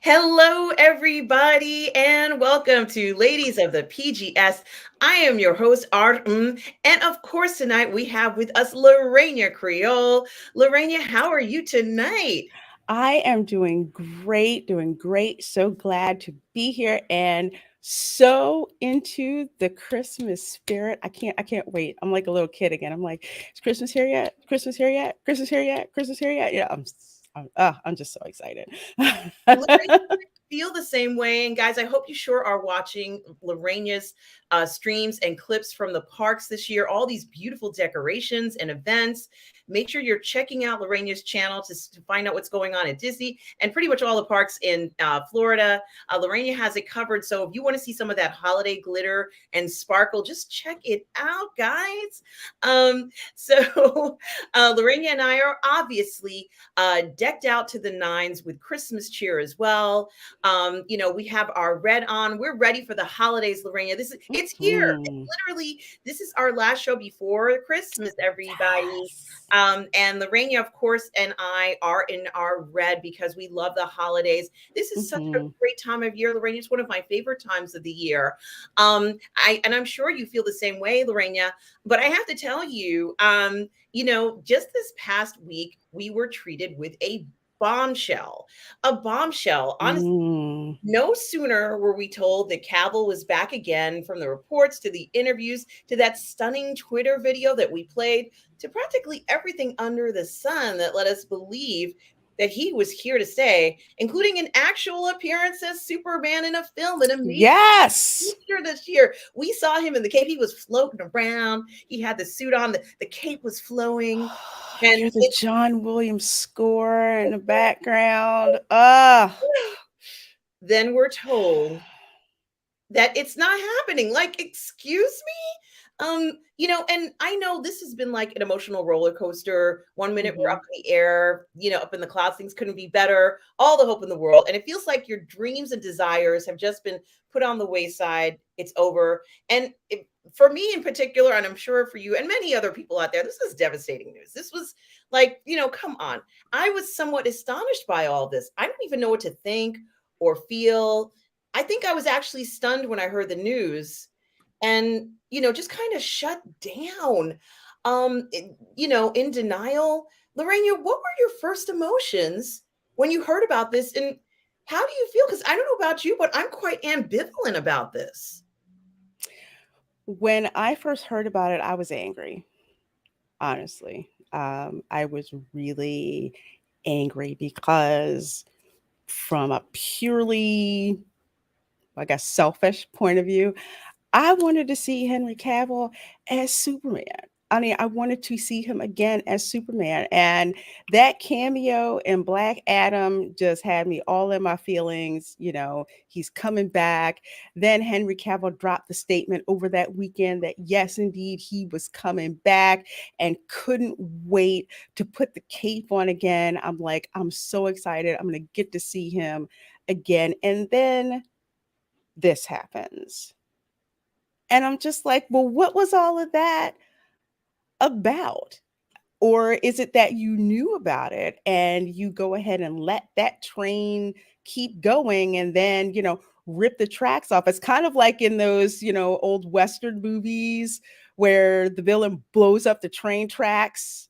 Hello, everybody, and welcome to Ladies of the PGS. I am your host, and of course, tonight we have with us Lorena Creole. Lorena, how are you tonight? I am doing great, doing great. So glad to be here and so into the Christmas spirit. I can't wait. I'm like a little kid again. I'm like, is Christmas here yet? Christmas here yet? Christmas here yet? Christmas here yet? Yeah, I'm just so excited. Lorena, feel the same way. And guys, I hope you sure are watching Lorena's streams and clips from the parks this year. All these beautiful decorations and events. Make sure you're checking out Lorena's channel to find out what's going on at Disney and pretty much all the parks in Florida. Lorena has it covered. So if you want to see some of that holiday glitter and sparkle, just check it out, guys. So Lorena and I are obviously decked out to the nines with Christmas cheer as well. We have our red on. We're ready for the holidays, Lorena. It's here. Mhm. Literally, this is our last show before Christmas, everybody. Yes. And Lorena, of course, and I are in our red because we love the holidays. This is such a Mhm. great time of year, Lorena. It's one of my favorite times of the year. I'm sure you feel the same way, Lorena. But I have to tell you, just this past week, we were treated with a bombshell. A bombshell. Honestly, Mm. no sooner were we told that Cavill was back again, from the reports to the interviews to that stunning Twitter video that we played to practically everything under the sun that let us believe that he was here to stay, including an actual appearance as Superman in a film, an amazing Yes. feature this year. We saw him in the cape. He was floating around. He had the suit on. The cape was flowing. I And hear the John Williams score in the background. Ah. then we're told that it's not happening. Like, excuse me? And I know this has been like an emotional roller coaster. One minute we're Mhm. up in the air, up in the clouds, things couldn't be better, all the hope in the world. And it feels like your dreams and desires have just been put on the wayside. It's over. And for me in particular, and I'm sure for you and many other people out there, this is devastating news. This was like, come on. I was somewhat astonished by all this. I don't even know what to think or feel. I think I was actually stunned when I heard the news and, just kind of shut down, in denial. Lorena, what were your first emotions when you heard about this? And how do you feel? Because I don't know about you, but I'm quite ambivalent about this. When I first heard about it, I was angry, honestly. I was really angry because, from a purely, I guess, selfish point of view, I wanted to see Henry Cavill as Superman. I mean, I wanted to see him again as Superman. And that cameo in Black Adam just had me all in my feelings. He's coming back. Then Henry Cavill dropped the statement over that weekend that, yes, indeed, he was coming back and couldn't wait to put the cape on again. I'm like, I'm so excited. I'm going to get to see him again. And then this happens. And I'm just like, well, what was all of that about? Or is it that you knew about it and you go ahead and let that train keep going and then, rip the tracks off? It's kind of like in those, old Western movies where the villain blows up the train tracks,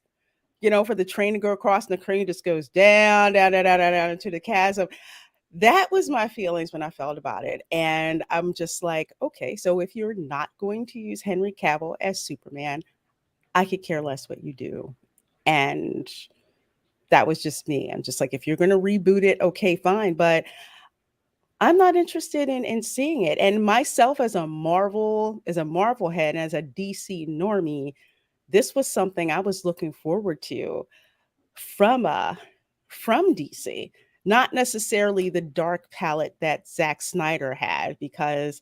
for the train to go across and the train just goes down, down, down, down, down, down into the chasm. That was my feelings when I felt about it. And I'm just like, okay, so if you're not going to use Henry Cavill as Superman, I could care less what you do. And that was just me. I'm just like, if you're going to reboot it, okay, fine. But I'm not interested in seeing it. And myself as a Marvel head, and as a DC normie, this was something I was looking forward to from DC, not necessarily the dark palette that Zack Snyder had, because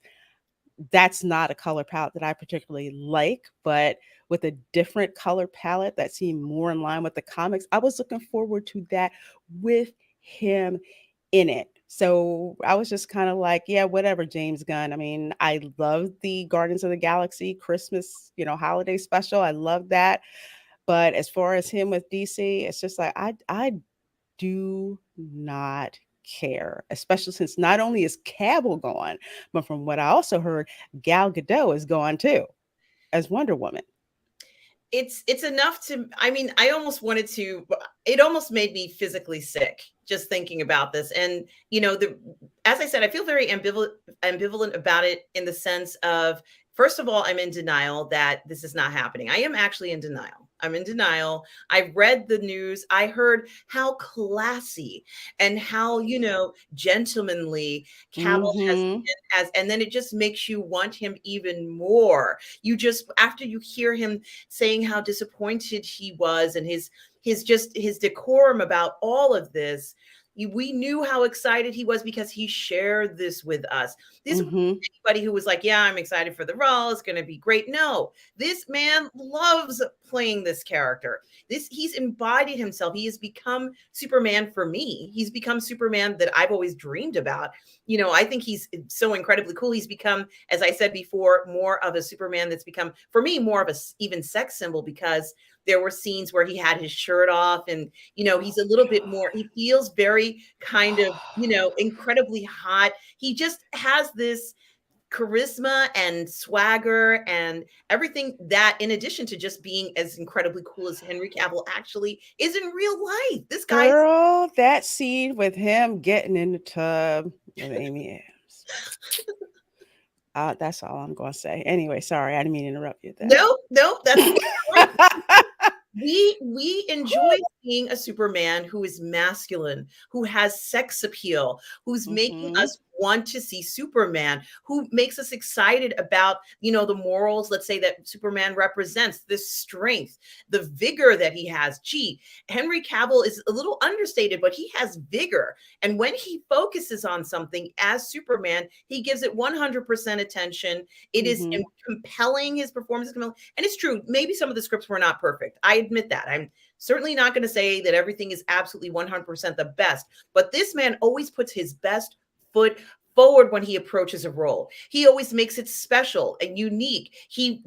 that's not a color palette that I particularly like, but with a different color palette that seemed more in line with the comics, I was looking forward to that with him in it. So I was just kind of like, yeah, whatever, James Gunn. I mean, I love the Guardians of the Galaxy Christmas, holiday special. I love that. But as far as him with DC, it's just like I do not care, especially since not only is Cavill gone, but from what I also heard, Gal Gadot is gone too as Wonder Woman. It's enough to, I mean, I almost wanted to, it almost made me physically sick just thinking about this. And the as I said, I feel very ambivalent about it, in the sense of, first of all, I'm in denial that this is not happening. I am actually in denial. I'm in denial. I read the news. I heard how classy and how, gentlemanly Cavill has Mm-hmm. been, and then it just makes you want him even more. You just, after you hear him saying how disappointed he was, and his decorum about all of this, we knew how excited he was because he shared this with us. This was Mm-hmm. anybody who was like, yeah, I'm excited for the role, it's going to be great. No, this man loves playing this character. He's embodied himself. He has become Superman for me. He's become Superman that I've always dreamed about. I think he's so incredibly cool. He's become, as I said before, more of a Superman that's become, for me, more of a even sex symbol, because there were scenes where he had his shirt off, and he's a little bit more, he feels very kind of, incredibly hot. He just has this charisma and swagger and everything that, in addition to just being as incredibly cool as Henry Cavill actually is in real life. This guy's Girl, that scene with him getting in the tub with Amy Adams. That's all I'm going to say. Anyway, sorry, I didn't mean to interrupt you there. no, that's fine. We enjoy seeing a Superman who is masculine, who has sex appeal, who's making Mm-hmm. us want to see Superman, who makes us excited about, the morals, let's say, that Superman represents, this strength, the vigor that he has. Gee, Henry Cavill is a little understated, but he has vigor. And when he focuses on something as Superman, he gives it 100% attention. It is Mm-hmm. compelling. His performance is compelling. And it's true, maybe some of the scripts were not perfect. I admit that. I'm certainly not going to say that everything is absolutely 100% the best, but this man always puts his best foot forward when he approaches a role. He always makes it special and unique. He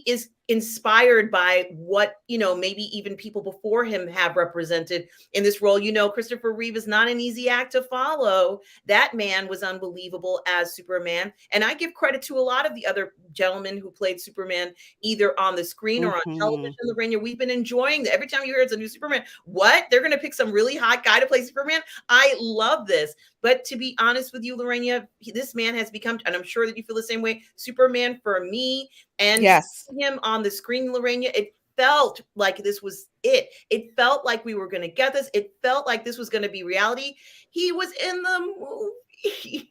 is inspired by what, maybe even people before him have represented in this role. Christopher Reeve is not an easy act to follow. That man was unbelievable as Superman. And I give credit to a lot of the other gentlemen who played Superman, either on the screen or on Mm-hmm. television. Lorraine, we've been enjoying that. Every time you hear it's a new Superman, what? They're going to pick some really hot guy to play Superman? I love this. But to be honest with you, Lorena, this man has become, and I'm sure that you feel the same way, Superman for me. And Yes. him on the screen, Lorena, it felt like this was it. It felt like we were going to get this. It felt like this was going to be reality. He was in the movie.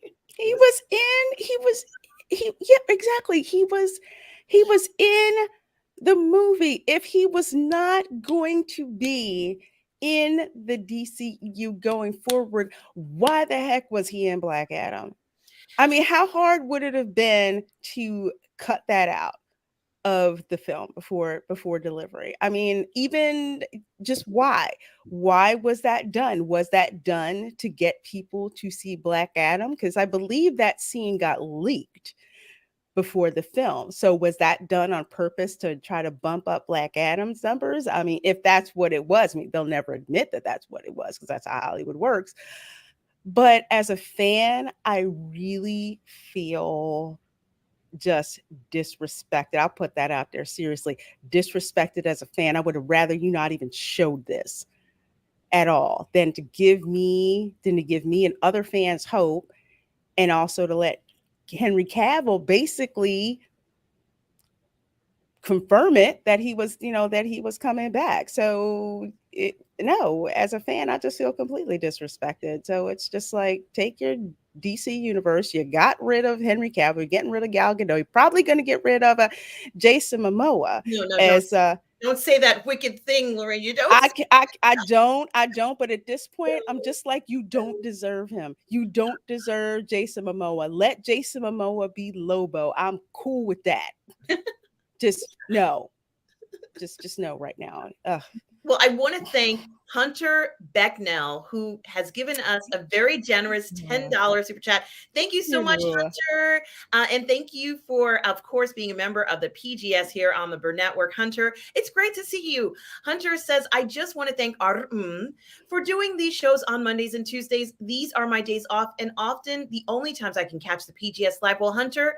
Yeah, exactly. He was in the movie. If he was not going to be in the DCU going forward, why the heck was he in Black Adam? I mean, how hard would it have been to cut that out of the film before delivery? I mean, even just why was that done? Was that done to get people to see Black Adam? Because I believe that scene got leaked before the film. So was that done on purpose to try to bump up Black Adam's numbers? I mean, if that's what it was, I mean, they'll never admit that that's what it was, because that's how Hollywood works. But as a fan, I really feel just disrespected. I'll put that out there, seriously. Disrespected as a fan. I would have rather you not even showed this at all than to give me and other fans hope, and also to let Henry Cavill basically confirm it that he was, that he was coming back. So no, as a fan, I just feel completely disrespected. So it's just like, take your DC universe. You got rid of Henry Cavill. You're getting rid of Gal Gadot. You're probably going to get rid of Jason Momoa No, as don't say that wicked thing, Lorraine. You don't. I don't. But at this point, I'm just like, you don't deserve him. You don't deserve Jason Momoa. Let Jason Momoa be Lobo. I'm cool with that. Just no. Just no right now. Ugh. Well, I want to thank Hunter Becknell, who has given us a very generous Yeah. $10 super chat. Thank you so much, Yeah. Hunter. And thank you for, of course, being a member of the PGS here on the Burnett Work. Hunter, it's great to see you. Hunter says, I just want to thank for doing these shows on Mondays and Tuesdays. These are my days off and often the only times I can catch the PGS live. Well, Hunter,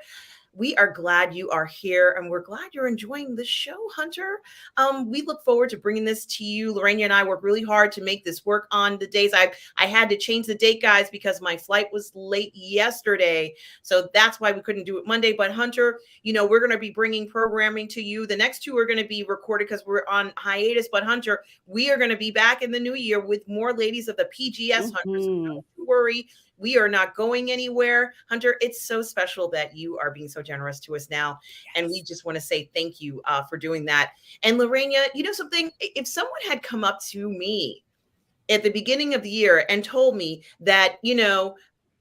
we are glad you are here and we're glad you're enjoying the show, Hunter. We look forward to bringing this to you. Lorena and I worked really hard to make this work on the days. I had to change the date, guys, because my flight was late yesterday. So that's why we couldn't do it Monday. But Hunter, we're going to be bringing programming to you. The next two are going to be recorded because we're on hiatus. But Hunter, we are going to be back in the new year with more ladies of the PGS, Hunter. So don't worry. We are not going anywhere. Hunter, it's so special that you are being so generous to us now. Yes. And we just want to say thank you for doing that. And Lorena, something, if someone had come up to me at the beginning of the year and told me that,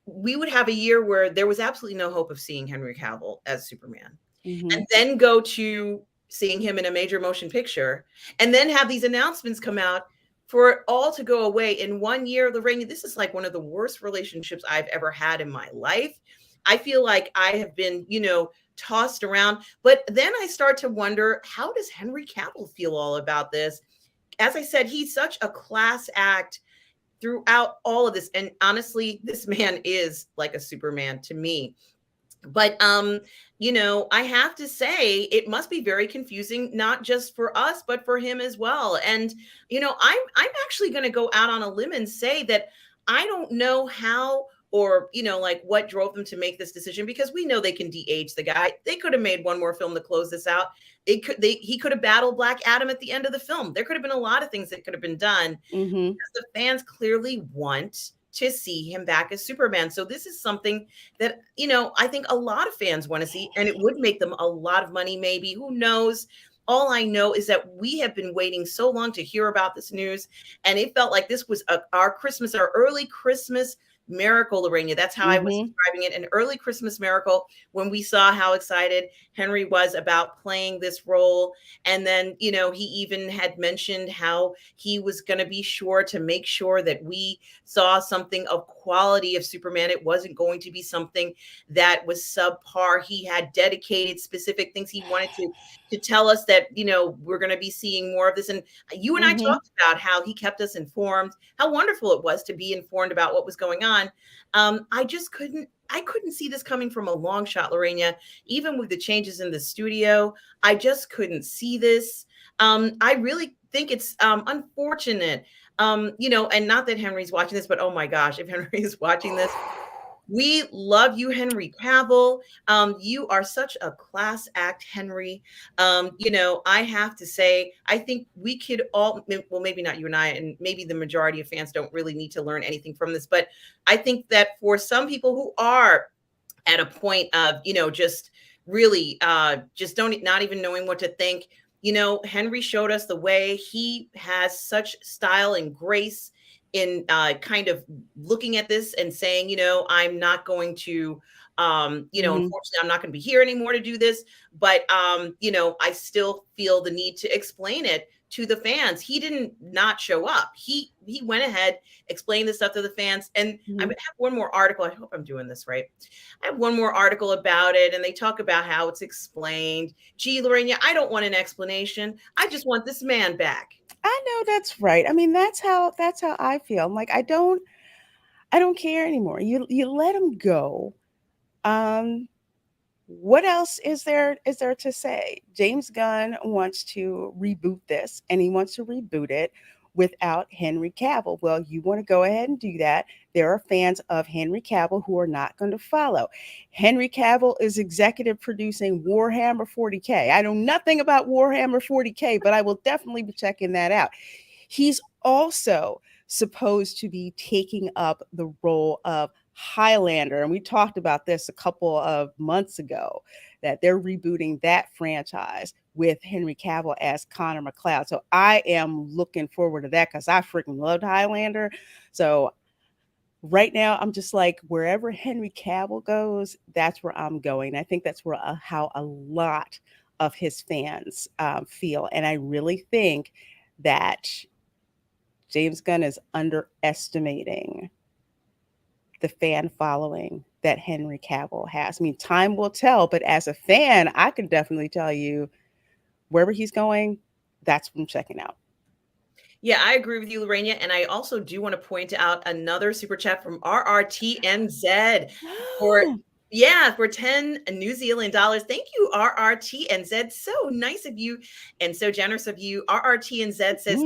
we would have a year where there was absolutely no hope of seeing Henry Cavill as Superman, and then go to seeing him in a major motion picture, and then have these announcements come out for it all to go away in 1 year, Lorraine, this is like one of the worst relationships I've ever had in my life. I feel like I have been, tossed around. But then I start to wonder, how does Henry Cavill feel all about this? As I said, he's such a class act throughout all of this. And honestly, this man is like a Superman to me. But I have to say it must be very confusing, not just for us, but for him as well. And I'm actually going to go out on a limb and say that I don't know how or like what drove them to make this decision, because we know they can de-age the guy. They could have made one more film to close this out. He could have battled Black Adam at the end of the film. There could have been a lot of things that could have been done because the fans clearly want to see him back as Superman. So this is something that, I think a lot of fans want to see, and it would make them a lot of money, maybe. Who knows? All I know is that we have been waiting so long to hear about this news, and it felt like this was our early Christmas miracle, Lorena. That's how I was describing it, an early Christmas miracle, when we saw how excited Henry was about playing this role. And then, he even had mentioned how he was going to be sure to make sure that we saw something of quality of Superman. It wasn't going to be something that was subpar. He had dedicated specific things he wanted to tell us that, we're going to be seeing more of this. And you and I talked about how he kept us informed, how wonderful it was to be informed about what was going on. I couldn't see this coming from a long shot, Lorena. Even with the changes in the studio, I just couldn't see this. I really think it's unfortunate, and not that Henry's watching this, but oh my gosh, if Henry is watching this, we love you, Henry Cavill. You are such a class act, Henry. I have to say, I think we could all, well, maybe not you and I, and maybe the majority of fans don't really need to learn anything from this, but I think that for some people who are at a point of, just really just not even knowing what to think, Henry showed us the way. He has such style and grace in kind of looking at this and saying, I'm not going to, unfortunately, I'm not going to be here anymore to do this. But, I still feel the need to explain it to the fans. He didn't not show up. He went ahead, explained this stuff to the fans. And I have one more article. I hope I'm doing this right. I have one more article about it, and they talk about how it's explained. Gee, Lorena, I don't want an explanation. I just want this man back. I know that's right. I mean, that's how I feel. I'm like, I don't care anymore. You let him go. What else is there to say? James Gunn wants to reboot this, and he wants to reboot it without Henry Cavill. Well, you want to go ahead and do that. There are fans of Henry Cavill who are not going to follow. Henry Cavill is executive producing Warhammer 40K. I know nothing about Warhammer 40K, but I will definitely be checking that out. He's also supposed to be taking up the role of Highlander, and we talked about this a couple of months ago, that they're rebooting that franchise with Henry Cavill as Connor McLeod. So I am looking forward to that because I freaking loved Highlander. So right now I'm just like, wherever Henry Cavill goes, that's where I'm going. I think that's where how a lot of his fans feel. And I really think that James Gunn is underestimating the fan following that Henry Cavill has. I mean, time will tell, but as a fan, I can definitely tell you wherever he's going, that's what I'm checking out. Yeah, I agree with you, Lorena. And I also do want to point out another super chat from RRTNZ for, yeah, for 10 New Zealand dollars. Thank you, RRTNZ. So nice of you and so generous of you. RRTNZ says,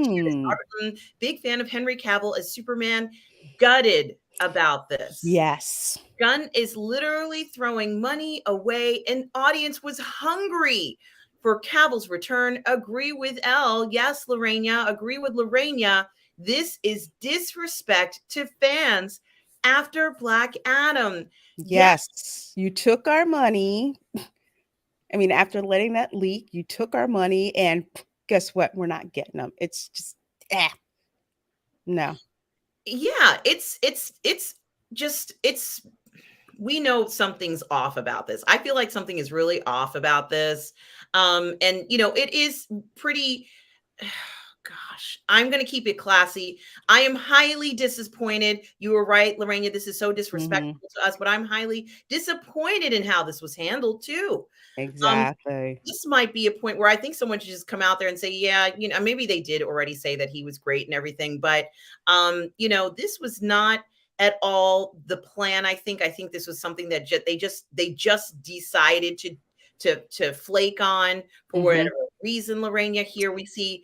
big fan of Henry Cavill as Superman. Gutted about this. Yes. Gunn is literally throwing money away, and audience was hungry for Cavill's return. Agree with L. Yes, Lorena. Agree with Lorena. This is disrespect to fans after Black Adam. Yes. You took our money. I mean, after letting that leak, you took our money, and guess what? We're not getting them. It's just, no. Yeah, it's just, it's, we know something's off about this. I feel like something is really off about this. And you know, it is pretty, gosh, I'm going to keep it classy. I am highly disappointed. You were right, Lorena. This is so disrespectful to us, but I'm highly disappointed in how this was handled too. Exactly. This might be a point where I think someone should just come out there and say, yeah, you know, maybe they did already say that he was great and everything, but you know, this was not at all the plan. I think this was something that they just decided to flake on for whatever reason. Lorena, here we see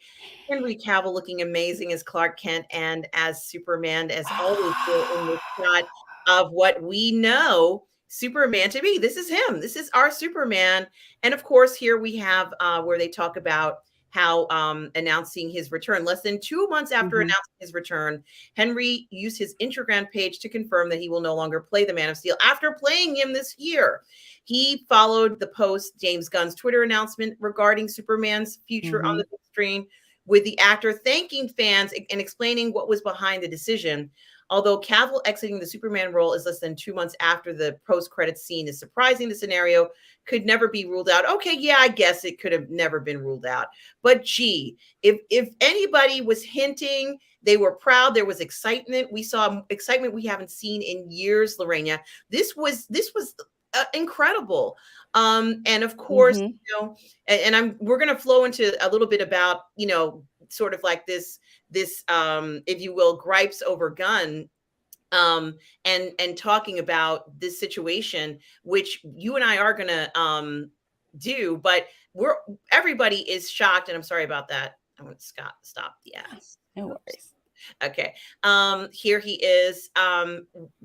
Henry Cavill looking amazing as Clark Kent and as Superman, as always in this shot of what we know Superman to be. This is him. This is our Superman. And of course, here we have where they talk about how announcing his return. Less than 2 months after announcing his return, Henry used his Instagram page to confirm that he will no longer play the Man of Steel after playing him this year. He followed the post James Gunn's Twitter announcement regarding Superman's future on the big screen, with the actor thanking fans and explaining what was behind the decision. Although Cavill exiting the Superman role is less than 2 months after the post-credits scene is surprising, the scenario could never be ruled out. Okay, yeah, I guess it could have never been ruled out. But gee, if anybody was hinting, they were proud. There was excitement. We saw excitement we haven't seen in years, Lorena. This was incredible. And of course, you know, and we're going to flow into a little bit about, you know, sort of like this if you will, gripes over Gunn, and talking about this situation, which you and I are going to do, but everybody is shocked, and I'm sorry about that. I want to stop the ads. No worries. Okay. Here he is.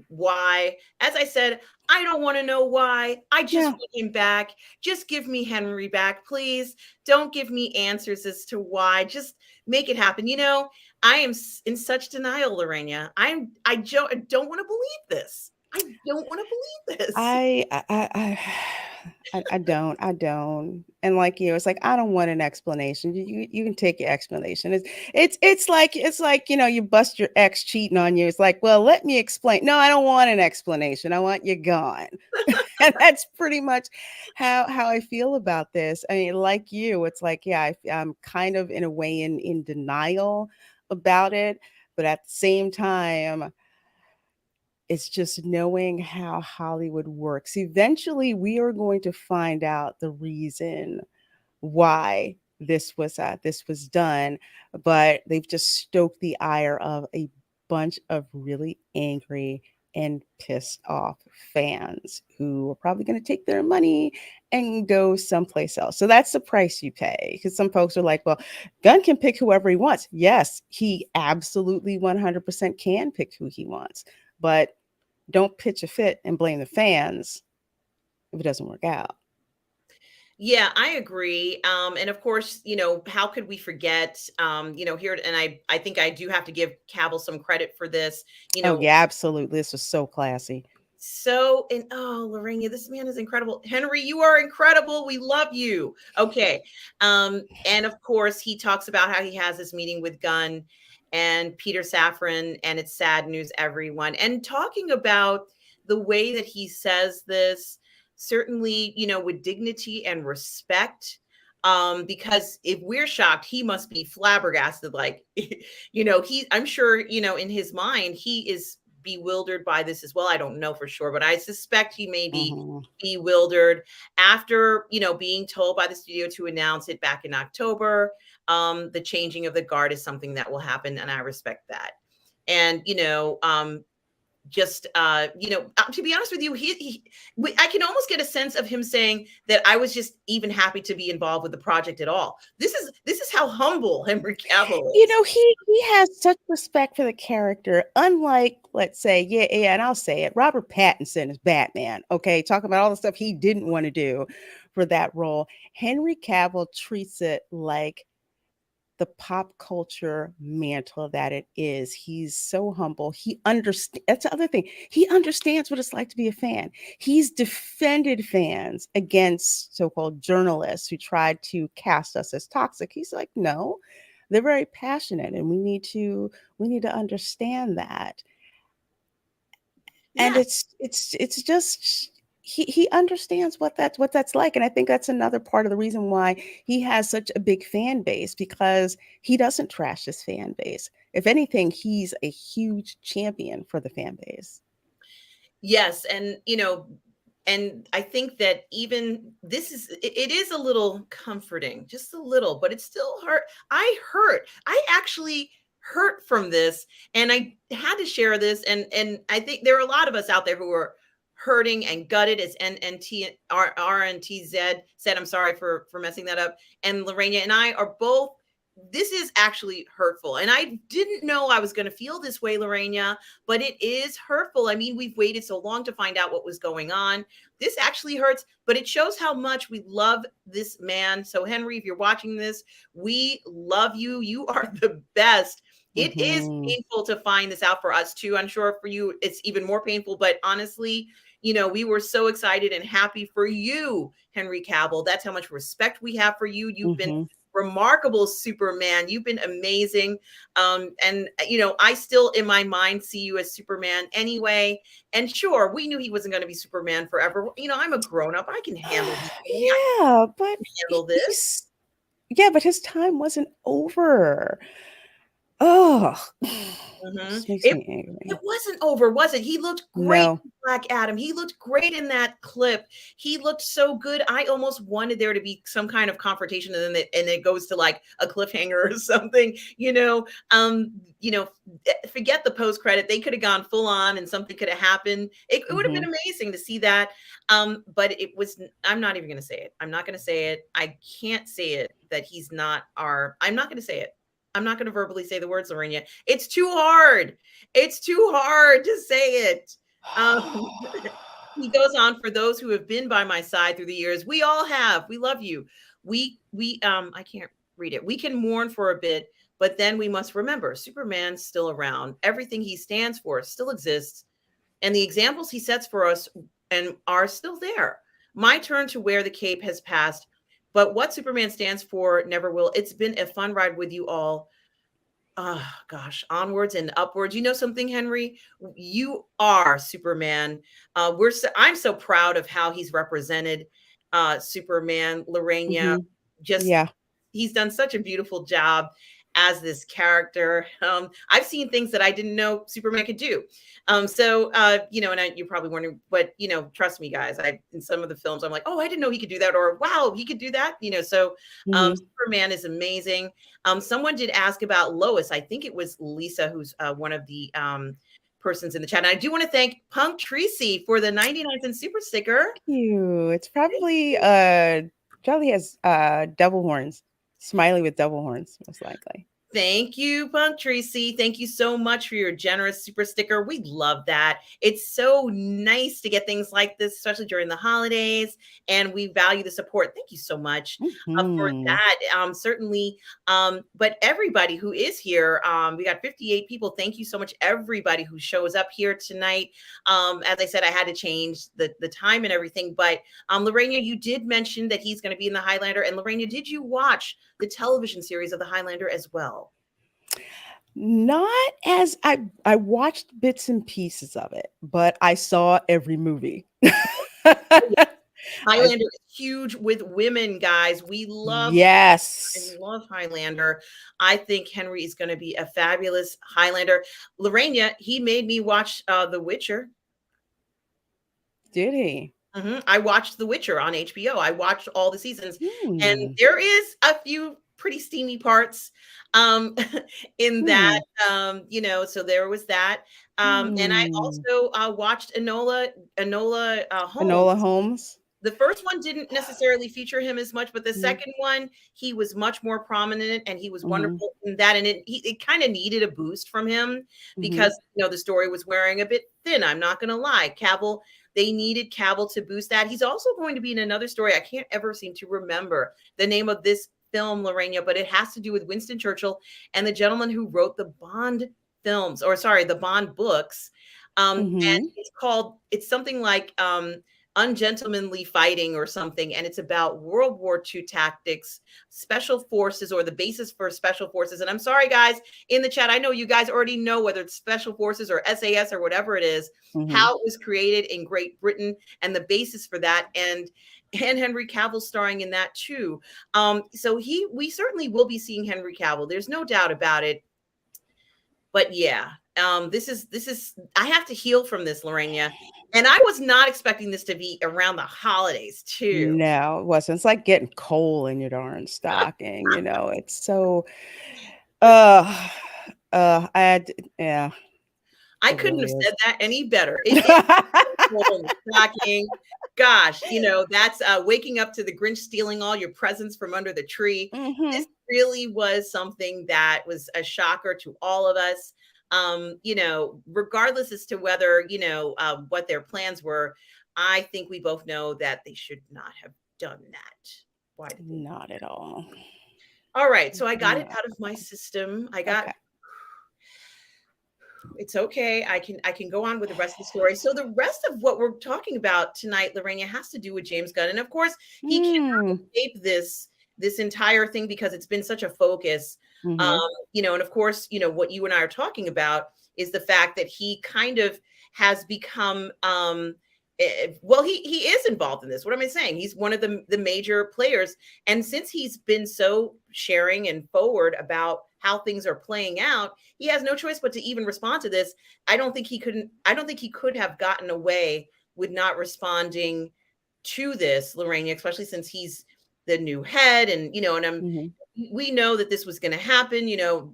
Why? As I said, I don't want to know why. I just want him back. Just give me Henry back, please. Don't give me answers as to why. Just make it happen. You know, I am in such denial, Lorena. I don't want to believe this. I don't want to believe this. I don't. And like you, it's like, I don't want an explanation. You can take your explanation. It's like, you know, you bust your ex cheating on you. It's like, well, let me explain. No, I don't want an explanation. I want you gone. And that's pretty much how I feel about this. I mean, like you, it's like, yeah, I'm kind of in a way in denial about it, but at the same time, it's just knowing how Hollywood works. Eventually, we are going to find out the reason why this was done, but they've just stoked the ire of a bunch of really angry and pissed off fans who are probably going to take their money and go someplace else. So that's the price you pay, because some folks are like, well, Gunn can pick whoever he wants. Yes, he absolutely 100% can pick who he wants, but don't pitch a fit and blame the fans if it doesn't work out. Yeah, I agree. And of course, you know, how could we forget, you know, here, and I think I do have to give Cavill some credit for this, you know. Oh, yeah, absolutely. This was so classy. So, and oh, Lorena, this man is incredible. Henry, you are incredible. We love you. Okay. And of course, he talks about how he has this meeting with Gunn and Peter Safran, and it's sad news, everyone. And talking about the way that he says this, certainly, you know, with dignity and respect. because if we're shocked, he must be flabbergasted. Like, I'm sure, in his mind, he is bewildered by this as well. I don't know for sure, but I suspect he may be Mhm. bewildered after, being told by the studio to announce it back in October. The changing of the guard is something that will happen, and I respect that. And, just to be honest with you, I can almost get a sense of him saying that I was just even happy to be involved with the project at all. This is how humble Henry Cavill is. He has such respect for the character, unlike, let's say, yeah, and I'll say it, Robert Pattinson is Batman. Okay, talking about all the stuff he didn't want to do for that role. Henry Cavill treats it like the pop culture mantle that it is. He's so humble. He understands. That's the other thing. He understands what it's like to be a fan. He's defended fans against so-called journalists who tried to cast us as toxic. He's like, no, they're very passionate, and we need to understand that. And Yes. it's just he understands what that's like, and I think that's another part of the reason why he has such a big fan base, because he doesn't trash his fan base. If anything, he's a huge champion for the fan base. Yes, and I think that even it is a little comforting, just a little, but it's still hurt. I actually hurt from this, and I had to share this, and I think there are a lot of us out there who are hurting and gutted, as RNTZ said. I'm sorry for messing that up. And Lorena and I are both, this is actually hurtful. And I didn't know I was going to feel this way, Lorena, but it is hurtful. I mean, we've waited so long to find out what was going on. This actually hurts, but it shows how much we love this man. So, Henry, if you're watching this, we love you. You are the best. It is Mhm. painful to find this out for us too. I'm sure for you, it's even more painful, but honestly, we were so excited and happy for you, Henry Cavill. That's how much respect we have for you. You've been Mhm. remarkable Superman. You've been amazing. And I still in my mind see you as Superman anyway. And sure, we knew he wasn't going to be Superman forever. I'm a grown up. I can handle these things. I Yeah, but can handle this. but his time wasn't over. Oh, Mhm. this makes It me it angry. wasn't over, was it? He looked great No. in Black Adam. He looked great in that clip. He looked so good. I almost wanted there to be some kind of confrontation, and then it goes to like a cliffhanger or something. Forget the post credit. They could have gone full on, and something could have happened. It would have been Mhm. amazing to see that. But it was. I'm not even going to say it. I'm not going to say it. I can't say it that he's not our. I'm not going to say it. I'm not going to verbally say the words, Lorena. It's too hard. It's too hard to say it. Um, he goes on, for those who have been by my side through the years. We all have. We love you. I can't read it. We can mourn for a bit, but then we must remember Superman's still around. Everything he stands for still exists, and the examples he sets for us and are still there. My turn to wear the cape has passed, but what Superman stands for never will. It's been a fun ride with you all. Oh gosh, onwards and upwards. You know something, Henry? You are Superman. I'm so proud of how he's represented Superman. Lorena, Mhm. just Yeah. he's done such a beautiful job as this character. I've seen things that I didn't know Superman could do. You're probably wondering, but trust me, guys. In some of the films, I'm like, oh, I didn't know he could do that, or wow, he could do that. Mhm. Superman is amazing. Someone did ask about Lois. I think it was Lisa, who's one of the persons in the chat. And I do want to thank Punk Tracy for the 99 cent super sticker. You. It's probably Charlie has double horns. Smiley with double horns, most likely. Thank you, Punk Tracy. Thank you so much for your generous super sticker. We love that. It's so nice to get things like this, especially during the holidays, and we value the support. Thank you so much for Mhm. that. Certainly, but everybody who is here, we got 58 people. Thank you so much, everybody who shows up here tonight. As I said, I had to change the time and everything, but Lorena, you did mention that he's going to be in the Highlander. And Lorena, did you watch the television series of the Highlander as well? Not as I watched bits and pieces of it, but I saw every movie. I Highlander is huge with women, guys. We love I yes. love Highlander. I think Henry is going to be a fabulous Highlander. Lorena, he made me watch The Witcher. Did he? I watched The Witcher on HBO. I watched all the seasons, and Hmm. there is a few pretty steamy parts um, in that. Hmm. So there was that. And I Hmm. also watched Enola Holmes. Enola Holmes. The first one didn't necessarily feature him as much, but the Hmm. second one, he was much more prominent and he was Hmm. wonderful in that. And it kind of needed a boost from him Hmm. because, the story was wearing a bit thin. I'm not going to lie. They needed Cavill to boost that. He's also going to be in another story. I can't ever seem to remember the name of this film, Lorena, but it has to do with Winston Churchill and the gentleman who wrote the Bond films, or sorry, the Bond books. And Hmm. it's something like ungentlemanly fighting or something, and it's about World War II tactics, special forces, or the basis for special forces. And I'm sorry, guys, in the chat, I know you guys already know whether it's special forces or SAS or whatever it is, Hmm. how it was created in Great Britain and the basis for that, and Henry Cavill starring in that too. So we certainly will be seeing Henry Cavill. There's no doubt about it. But yeah, this is I have to heal from this, Lorena. And I was not expecting this to be around the holidays too. No, it wasn't. It's like getting coal in your darn stocking. It's so. Uh, yeah, I it couldn't really have is. said that any better. It's stocking. Gosh, that's waking up to the Grinch stealing all your presents from under the tree. Hmm. This really was something that was a shocker to all of us. Regardless as to whether, what their plans were, I think we both know that they should not have done that. Why did they? Not at all. All right. So I got it Not out of my system. okay. It's okay. I can go on with the rest of the story. So the rest of what we're talking about tonight, Lorena, has to do with James Gunn. And of course, he cannot Mm. escape this entire thing because it's been such a focus. Hmm. And of course, what you and I are talking about is the fact that he kind of has become well, he is involved in this. What am I saying? He's one of the major players. And since he's been so sharing and forward about how things are playing out, he has no choice but to even respond to this. I don't think he could have gotten away with not responding to this, Lorraine, especially since he's the new head. And Hmm. we know that this was going to happen.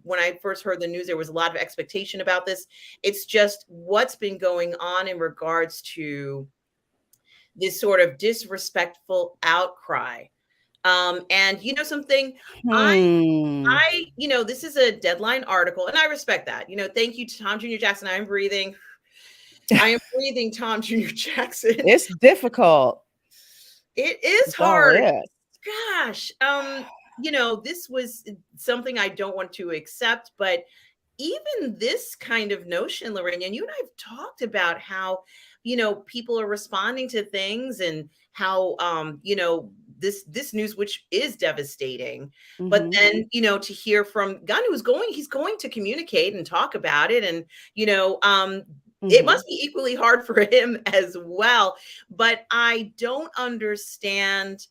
When I first heard the news, there was a lot of expectation about this. It's just what's been going on in regards to this sort of disrespectful outcry. And something, I Hmm. this is a Deadline article, and I respect that. Thank you to Tom Jr. Jackson. I am breathing, Tom Jr. Jackson. It's difficult. It is It's all hard. it. Gosh. This was something I don't want to accept, but even this kind of notion, Lorraine, and you and I have talked about how, people are responding to things and how, this news, which is devastating. But Hmm. then, to hear from Gunn, he's going to communicate and talk about it. And, it Hmm. must be equally hard for him as well. But I don't understand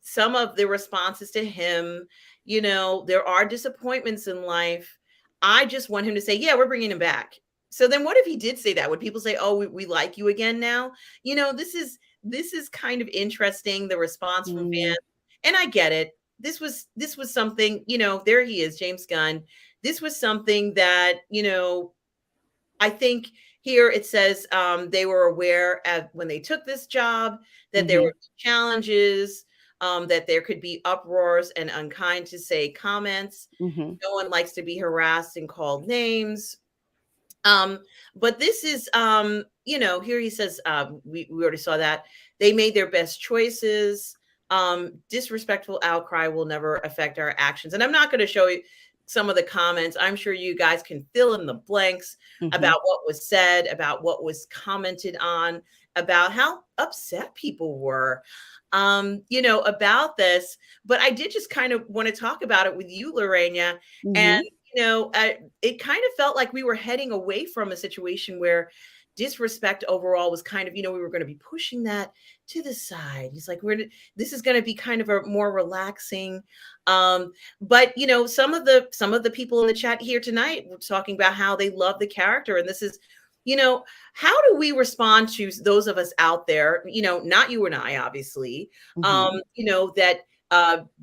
some of the responses to him. There are disappointments in life. I just want him to say, yeah, we're bringing him back. So then what if he did say that? Would people say, oh, we like you again now? This is kind of interesting, the response from Hmm. fans. And I get it. This was something, there he is, James Gunn. This was something that, I think here it says they were aware when they took this job that there Hmm. were challenges, that there could be uproars and unkind to say comments. Hmm. No one likes to be harassed and called names. Um, but this is, here he says, we already saw that they made their best choices. Disrespectful outcry will never affect our actions. And I'm not going to show you some of the comments. I'm sure you guys can fill in the blanks Hmm. about what was said, about what was commented on, about how upset people were, about this. But I did just kind of want to talk about it with you, Lorena. And Hmm. it kind of felt like we were heading away from a situation where, disrespect overall was kind of, we were going to be pushing that to the side. He's like, this is going to be kind of a more relaxing. But some of the people in the chat here tonight were talking about how they love the character, and this is, how do we respond to those of us out there, not you and I, obviously, Mhm. that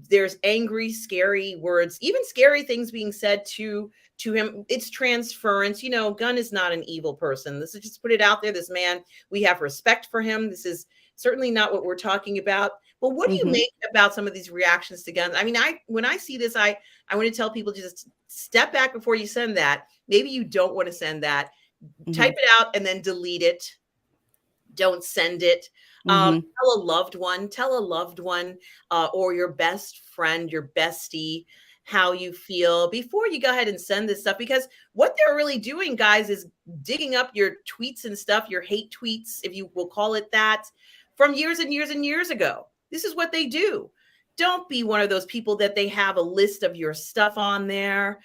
there's angry, scary words, even scary things being said to him. It's transference. Gunn is not an evil person. This is, just put it out there. This man, we have respect for him. This is certainly not what we're talking about. But what do you Mhm. make about some of these reactions to Gunn? I mean, when I see this, I want to tell people, just step back before you send that. Maybe you don't want to send that. Type Mhm. it out and then delete it. Don't send it. Mhm. Tell a loved one, or your best friend, your bestie, how you feel before you go ahead and send this stuff. Because what they're really doing, guys, is digging up your tweets and stuff, your hate tweets, if you will call it that, from years and years and years ago. This is what they do. Don't be one of those people that they have a list of your stuff on there.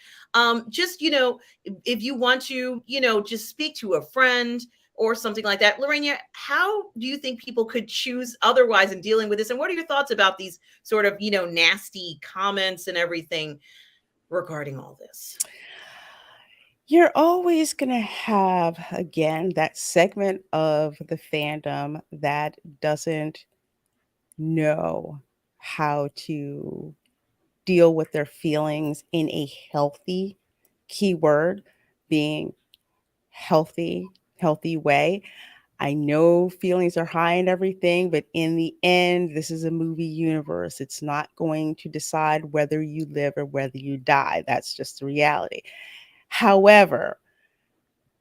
Just, if you want to, just speak to a friend or something like that. Lorena, how do you think people could choose otherwise in dealing with this? And what are your thoughts about these sort of, nasty comments and everything regarding all this? You're always going to have, again, that segment of the fandom that doesn't know how to deal with their feelings in a healthy, keyword being healthy way. I know feelings are high and everything, but in the end, this is a movie universe. It's not going to decide whether you live or whether you die. That's just the reality. However,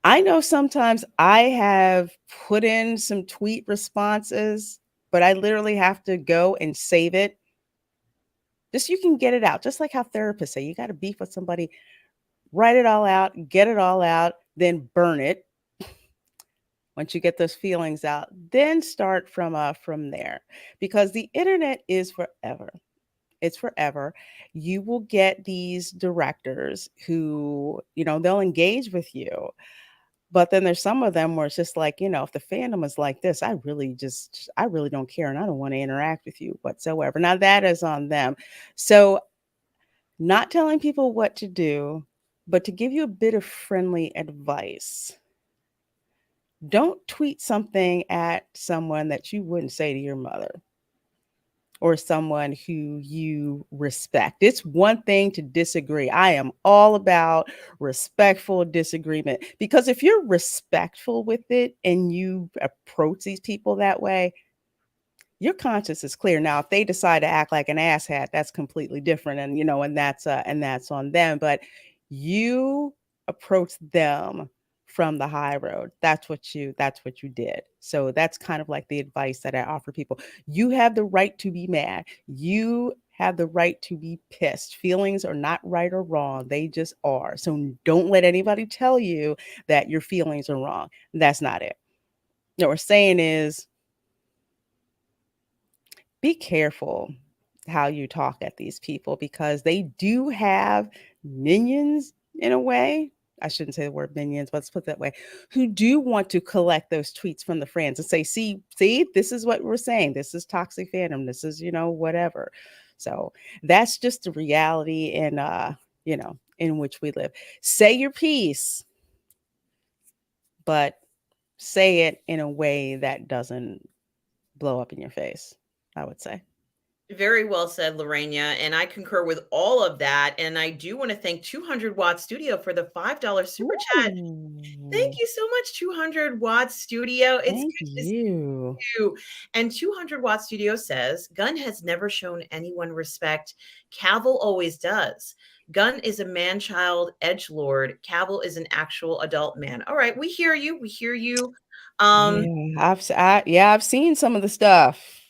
I know sometimes I have put in some tweet responses, but I literally have to go and save it. Just you can get it out. Just like how therapists say you got to beef with somebody, write it all out, get it all out, then burn it. Once you get those feelings out, then start from there, because the internet is forever. It's forever. You will get these directors who, they'll engage with you. But then there's some of them where it's just like, if the fandom is like this, I really don't care and I don't want to interact with you whatsoever. Now that is on them. So, not telling people what to do, but to give you a bit of friendly advice. Don't tweet something at someone that you wouldn't say to your mother or someone who you respect. It's one thing to disagree. I am all about respectful disagreement, because if you're respectful with it and you approach these people that way, your conscience is clear. Now, if they decide to act like an asshat, that's completely different, and and that's on them. But you approach them from the high road. That's what you did. So that's kind of like the advice that I offer people. You have the right to be mad. You have the right to be pissed. Feelings are not right or wrong. They just are. So don't let anybody tell you that your feelings are wrong. That's not it. What we're saying is, be careful how you talk at these people, because they do have minions in a way. I shouldn't say the word minions, but let's put it that way, who do want to collect those tweets from the fans and say, see, this is what we're saying. This is toxic fandom. This is, whatever. So that's just the reality in which we live. Say your piece, but say it in a way that doesn't blow up in your face, I would say. Very well said, Lorena. And I concur with all of that. And I do want to thank 200 Watt Studio for the $5 super chat. Thank Ooh, you so much, 200 Watt Studio. It's thank good to see you. you. And 200 Watt Studio says Gunn has never shown anyone respect. Cavill always does. Gunn is a man child edge lord. Cavill is an actual adult man. All right, we hear you. We hear you. Um, I've seen some of the stuff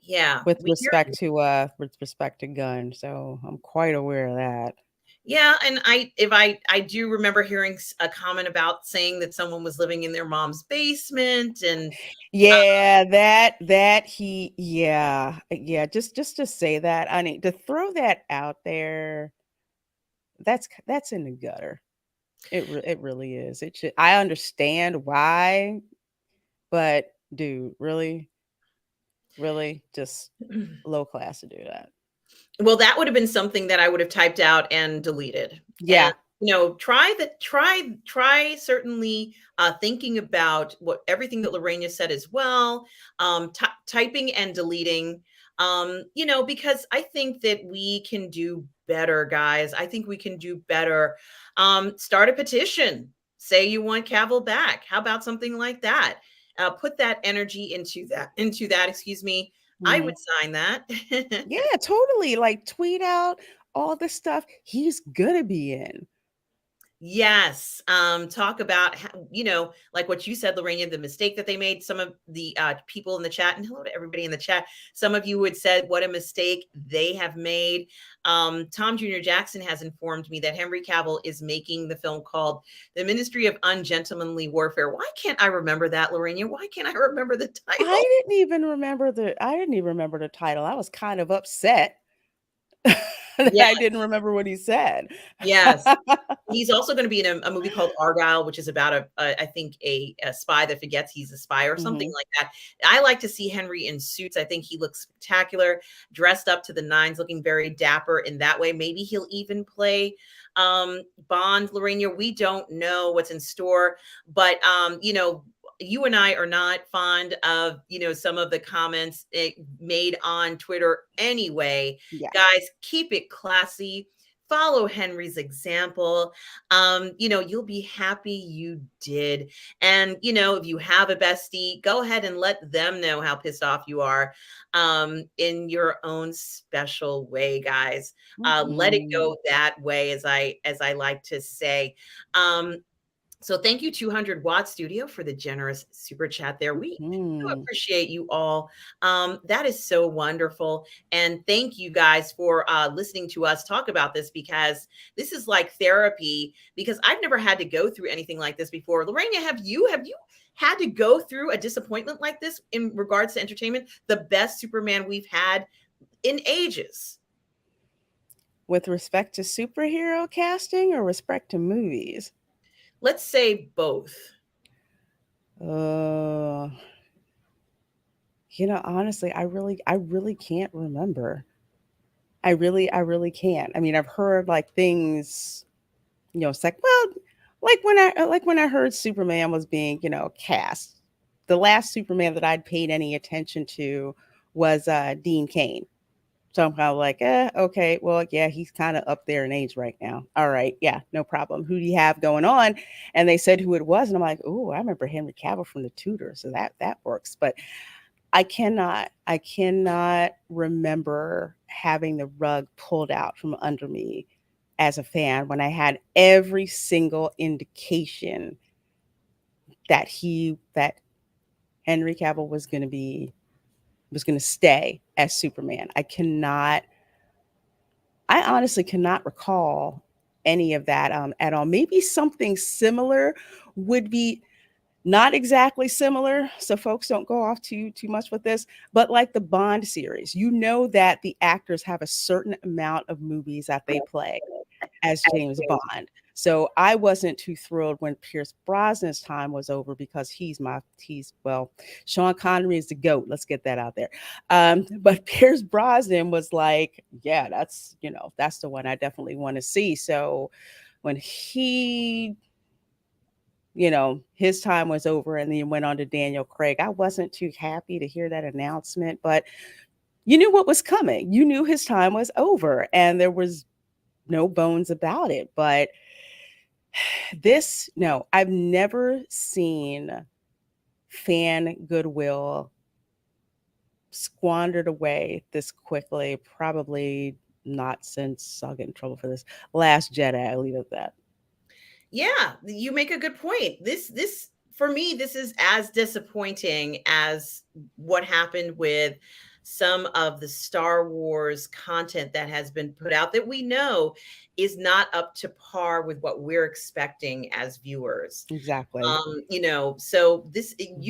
yeah, with we hear you. respect to Gunn, so I'm quite aware of that. Yeah, and I do remember hearing a comment about saying that someone was living in their mom's basement, and Yeah, yeah, just to say that, I mean, to throw that out there, that's in the gutter. It really is. It should. I understand why, but dude, really, really, just low class to do that. Well, that would have been something that I would have typed out and deleted. And Yeah. try certainly thinking about what everything that Lorena said as well, typing and deleting. Because I think that we can do better, guys. I think we can do better. Start a petition. Say you want Cavill back. How about something like that? Put that energy into that. Excuse me. I would Mhm. sign that. Yeah, totally. Like tweet out all the stuff he's gonna be in. Yes. Talk about like what you said, Lorraine, the mistake that they made. Some of the people in the chat, and hello to everybody in the chat. Some of you had said what a mistake they have made. Tom Jr. Jackson has informed me that Henry Cavill is making the film called The Ministry of Ungentlemanly Warfare. Why can't I remember that, Lorraine? Why can't I remember the title? I didn't even remember the title. I was kind of upset that Yeah. I didn't remember what he said. Yes. He's also going to be in a movie called Argyle, which is about I think a spy that forgets he's a spy or something Mhm. like that. I like to see Henry in suits. I think he looks spectacular, dressed up to the nines, looking very dapper in that way. Maybe he'll even play Bond, Lorena. We don't know what's in store, but you and I are not fond of, some of the comments made on Twitter anyway. Yeah. Guys, keep it classy. Follow Henry's example. You'll be happy you did. And, if you have a bestie, go ahead and let them know how pissed off you are in your own special way, guys. Let it Mhm. go that way, as I like to say. So thank you, 200 Watt Studio, for the generous super chat there. We do Mhm. appreciate you all. That is so wonderful. And thank you guys for listening to us talk about this, because this is like therapy, because I've never had to go through anything like this before. Lorena, have you had to go through a disappointment like this in regards to entertainment? The best Superman we've had in ages. With respect to superhero casting or respect to movies? Let's say both. Uh, honestly, I really can't remember. I really can't. I mean, I've heard like things, it's like, well, like when I heard Superman was being, cast. The last Superman that I'd paid any attention to was Dean Cain. So I'm kind of like, okay, well, yeah, he's kind of up there in age right now. All right, yeah, no problem. Who do you have going on? And they said who it was, and I'm like, oh, I remember Henry Cavill from The Tudor, so that works. But I cannot remember having the rug pulled out from under me as a fan when I had every single indication that Henry Cavill was going to stay as Superman. I honestly cannot recall any of that at all. Maybe something similar would be not exactly similar, so folks don't go off too much with this, but like the Bond series, that the actors have a certain amount of movies that they play as James Bond. So I wasn't too thrilled when Pierce Brosnan's time was over, because Sean Connery is the GOAT. Let's get that out there. But Pierce Brosnan was like, yeah, that's the one I definitely want to see. So when his time was over and then went on to Daniel Craig, I wasn't too happy to hear that announcement, but you knew what was coming. You knew his time was over, and there was no bones about it. But no, I've never seen fan goodwill squandered away this quickly. Probably not since, I'll get in trouble for this, Last Jedi. I'll leave it at that. Yeah, you make a good point. This for me, this is as disappointing as what happened with some of the Star Wars content that has been put out that we know is not up to par with what we're expecting as viewers. Exactly. So you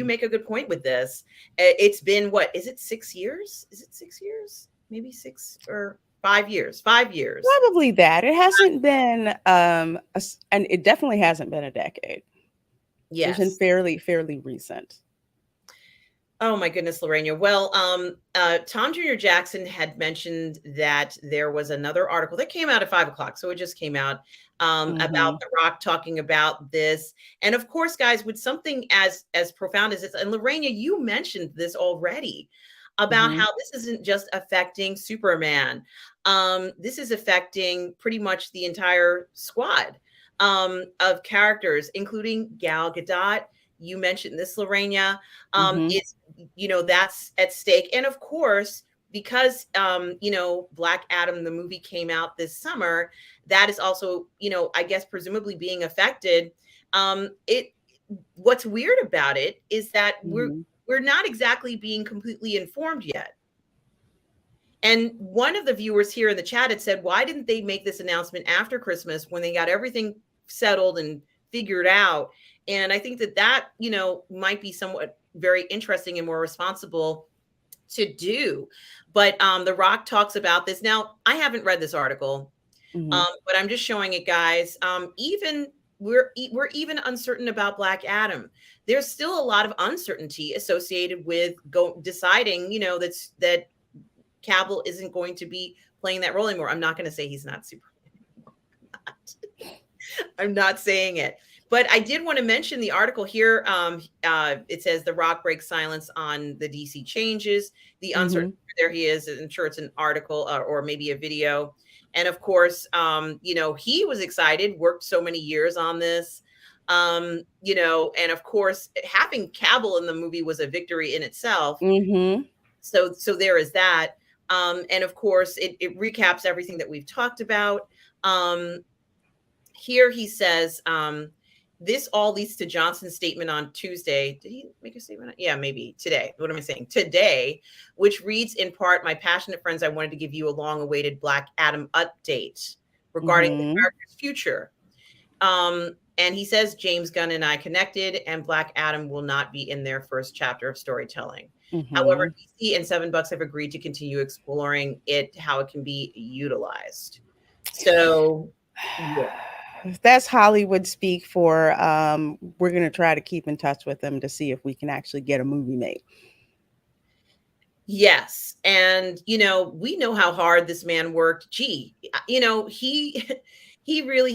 Mhm. make a good point with this. It's been, what is it, 6 years? Is it 6 years? Maybe 6 or 5 years. 5 years. Probably that. It hasn't been, and it definitely hasn't been a decade. It's been Yes. fairly recent. Oh my goodness, Lorena. Well, Tom Jr. Jackson had mentioned that there was another article that came out at 5 o'clock. So it just came out about Mhm. The Rock talking about this. And of course, guys, with something as profound as this, and Lorena, you mentioned this already about Mhm. how this isn't just affecting Superman. This is affecting pretty much the entire squad of characters, including Gal Gadot. You mentioned this, Lorena. Mhm. It's that's at stake, and of course, because Black Adam, the movie, came out this summer, that is also I guess presumably being affected. It What's weird about it is that Mhm. we're not exactly being completely informed yet. And one of the viewers here in the chat had said, why didn't they make this announcement after Christmas when they got everything settled and figured out? And I think that might be somewhat very interesting and more responsible to do. But The Rock talks about this. Now, I haven't read this article, Mhm. but I'm just showing it, guys. Even we're even uncertain about Black Adam. There's still a lot of uncertainty associated with deciding, that Cavill isn't going to be playing that role anymore. I'm not going to say he's not Superman anymore. I'm not saying it. But I did want to mention the article here. It says The Rock breaks silence on the DC changes. The uncertainty. Mhm. There he is. I'm sure it's an article or maybe a video. And of course, he was excited, worked so many years on this. And of course, having Cavill in the movie was a victory in itself. Mhm. So there is that. And of course, it recaps everything that we've talked about. Here he says, this all leads to Johnson's statement on Tuesday. Did he make a statement? Yeah, maybe today. What am I saying? Today, which reads in part, my passionate friends, I wanted to give you a long awaited Black Adam update regarding the Mhm. character's future. And he says James Gunn and I connected, and Black Adam will not be in their first chapter of storytelling. However, Mhm. DC and $7 have agreed to continue exploring how it can be utilized. So, yeah. That's Hollywood speak for we're going to try to keep in touch with them to see if we can actually get a movie made. Yes. And, we know how hard this man worked. Gee, he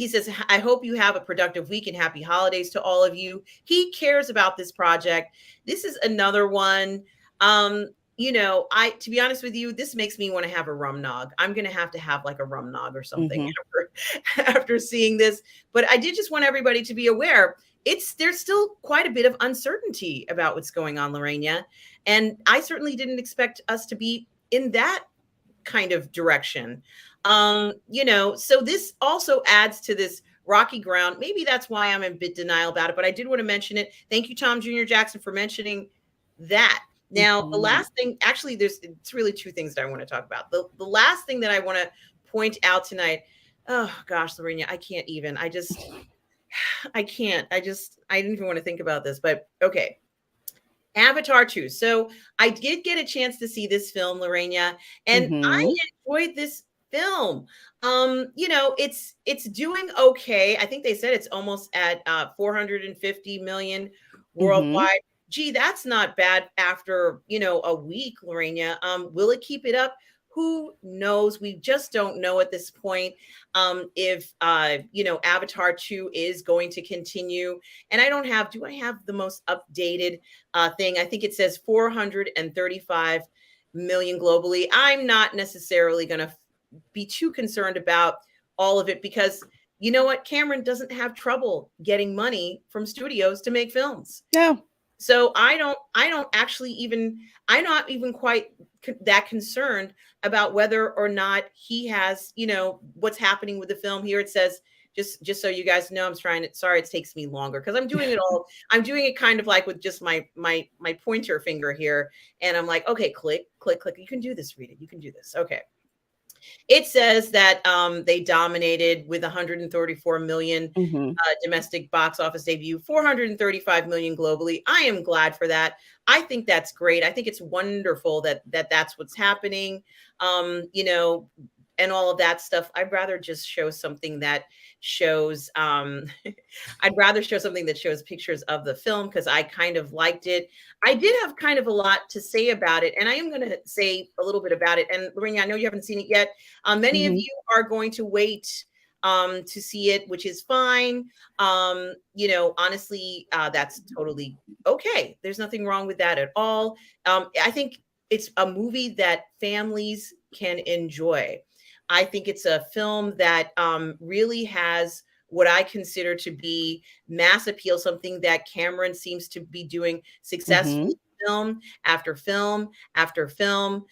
says, I hope you have a productive week and happy holidays to all of you. He cares about this project. This is another one. To be honest with you, this makes me want to have a rum nog. I'm going to have like a rum nog or something Mhm. after seeing this. But I did just want everybody to be aware. There's still quite a bit of uncertainty about what's going on, Lorena. And I certainly didn't expect us to be in that kind of direction. So this also adds to this rocky ground. Maybe that's why I'm in bit denial about it, but I did want to mention it. Thank you, Tom Jr. Jackson, for mentioning that. Now, the Mhm. last thing, actually, it's really two things that I want to talk about. The last thing that I want to point out tonight, oh gosh, Lorena, I can't even. I can't. I didn't even want to think about this, but okay. Avatar 2. So I did get a chance to see this film, Lorena, and I Mhm. enjoyed this film. It's doing okay. I think they said it's almost at 450 million Mhm. worldwide. Gee, that's not bad after a week, Lorena. Will it keep it up? Who knows? We just don't know at this point if Avatar 2 is going to continue. And do I have the most updated thing? I think it says 435 million globally. I'm not necessarily going to be too concerned about all of it because you know what? Cameron doesn't have trouble getting money from studios to make films. No. So I don't actually even, I'm not even quite that concerned about whether or not he has, what's happening with the film. Here it says, just so you guys know, sorry it takes me longer because I'm doing it kind of like with just my pointer finger here. And I'm like, okay, click, click, click. You can do this, Rita. You can do this. Okay. It says that they dominated with 134 million Mhm. domestic box office debut, 435 million globally. I am glad for that. I think that's great. I think it's wonderful that that's what's happening. and all of that stuff. I'd rather just show something that shows I'd rather show something that shows pictures of the film, because I kind of liked it. I did have kind of a lot to say about it, and I am going to say a little bit about it. And Lorraine, I know you haven't seen it yet. Many of you are going to wait to see it, which is fine. Honestly, that's totally okay. There's nothing wrong with that at all. I think it's a movie that families can enjoy. I think it's a film that really has what I consider to be mass appeal, something that Cameron seems to be doing successfully, film after film after film.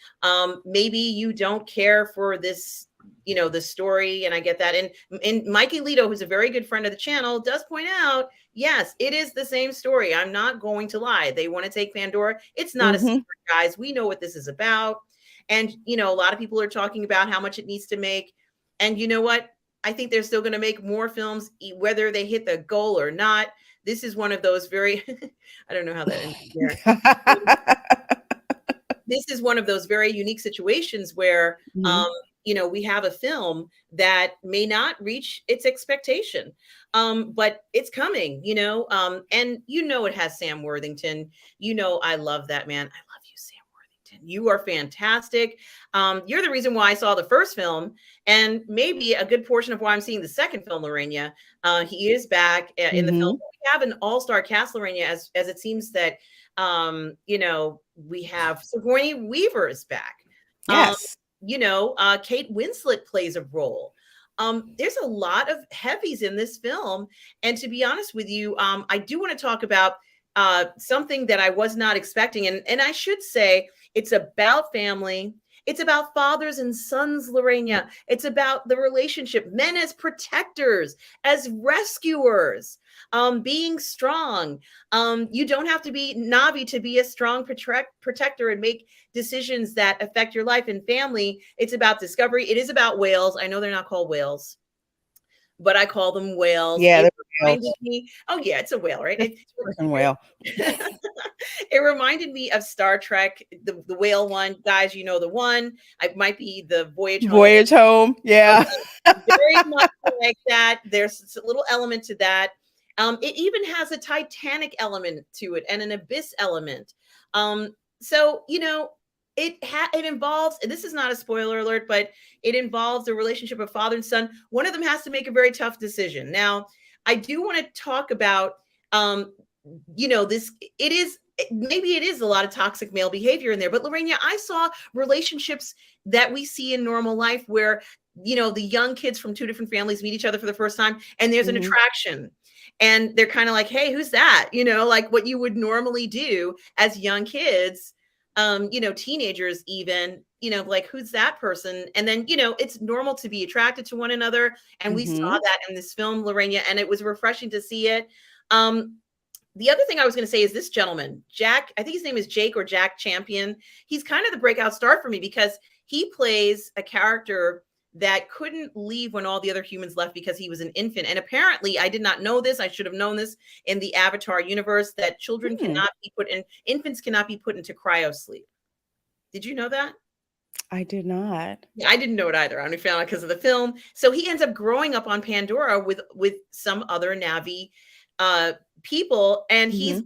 Maybe you don't care for this, the story, and I get that. And Mikey Lito, who's a very good friend of the channel, does point out, yes, it is the same story. I'm not going to lie. They want to take Pandora. It's not a secret, guys. We know what this is about. And, a lot of people are talking about how much it needs to make. And you know what? I think they're still going to make more films, whether they hit the goal or not. This is one of those very, I don't know how that ended there. This is one of those very unique situations where, we have a film that may not reach its expectation, but it's coming, and it has Sam Worthington. I love that man. I love you, Sam Worthington. You are fantastic. You're the reason why I saw the first film, and maybe a good portion of why I'm seeing the second film, Lorena. He is back in the film. We have an all-star cast, Lorena, as it seems that, we have Sigourney Weaver is back. Yes. Kate Winslet plays a role. There's a lot of heavies in this film. And to be honest with you, I do want to talk about something that I was not expecting. And I should say, it's about family. It's about fathers and sons, Lorena. It's about the relationship, men as protectors, as rescuers, being strong. You don't have to be Navi to be a strong protector and make decisions that affect your life and family. It's about discovery. It is about whales. I know they're not called whales, but I call them whales. Yeah, it reminded me, oh yeah, it's a whale, right? It's a whale. It reminded me of Star Trek, the whale one. Guys, you know the one. It might be the Voyage Home. Voyage Home, yeah. Very much like that. There's a little element to that. It even has a Titanic element to it and an Abyss element. So, it involves, and this is not a spoiler alert, but it involves a relationship of father and son. One of them has to make a very tough decision. Now, I do want to talk about, maybe it is a lot of toxic male behavior in there, but Lorena, I saw relationships that we see in normal life where, the young kids from two different families meet each other for the first time, and there's an attraction. And they're kind of like, hey, who's that? Like what you would normally do as young kids, teenagers even, like, who's that person? And then, it's normal to be attracted to one another. And we saw that in this film, Lorena, and it was refreshing to see it. The other thing I was going to say is this gentleman, Jack, I think his name is Jake or Jack Champion. He's kind of the breakout star for me because he plays a character that couldn't leave when all the other humans left because he was an infant. And apparently, I did not know this. I should have known this in the Avatar universe, that children infants cannot be put into cryo sleep. Did you know that? I did not. Yeah, I didn't know it either. I only found out because of the film. So he ends up growing up on Pandora with some other Navi people, and he's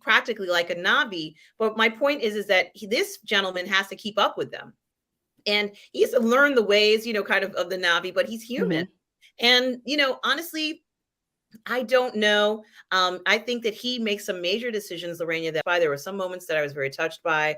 practically like a Navi. But my point is that this gentleman has to keep up with them. And he has to learn the ways, kind of the Navi, but he's human. And, honestly, I don't know. I think that he makes some major decisions, Lorena, that there were some moments that I was very touched by.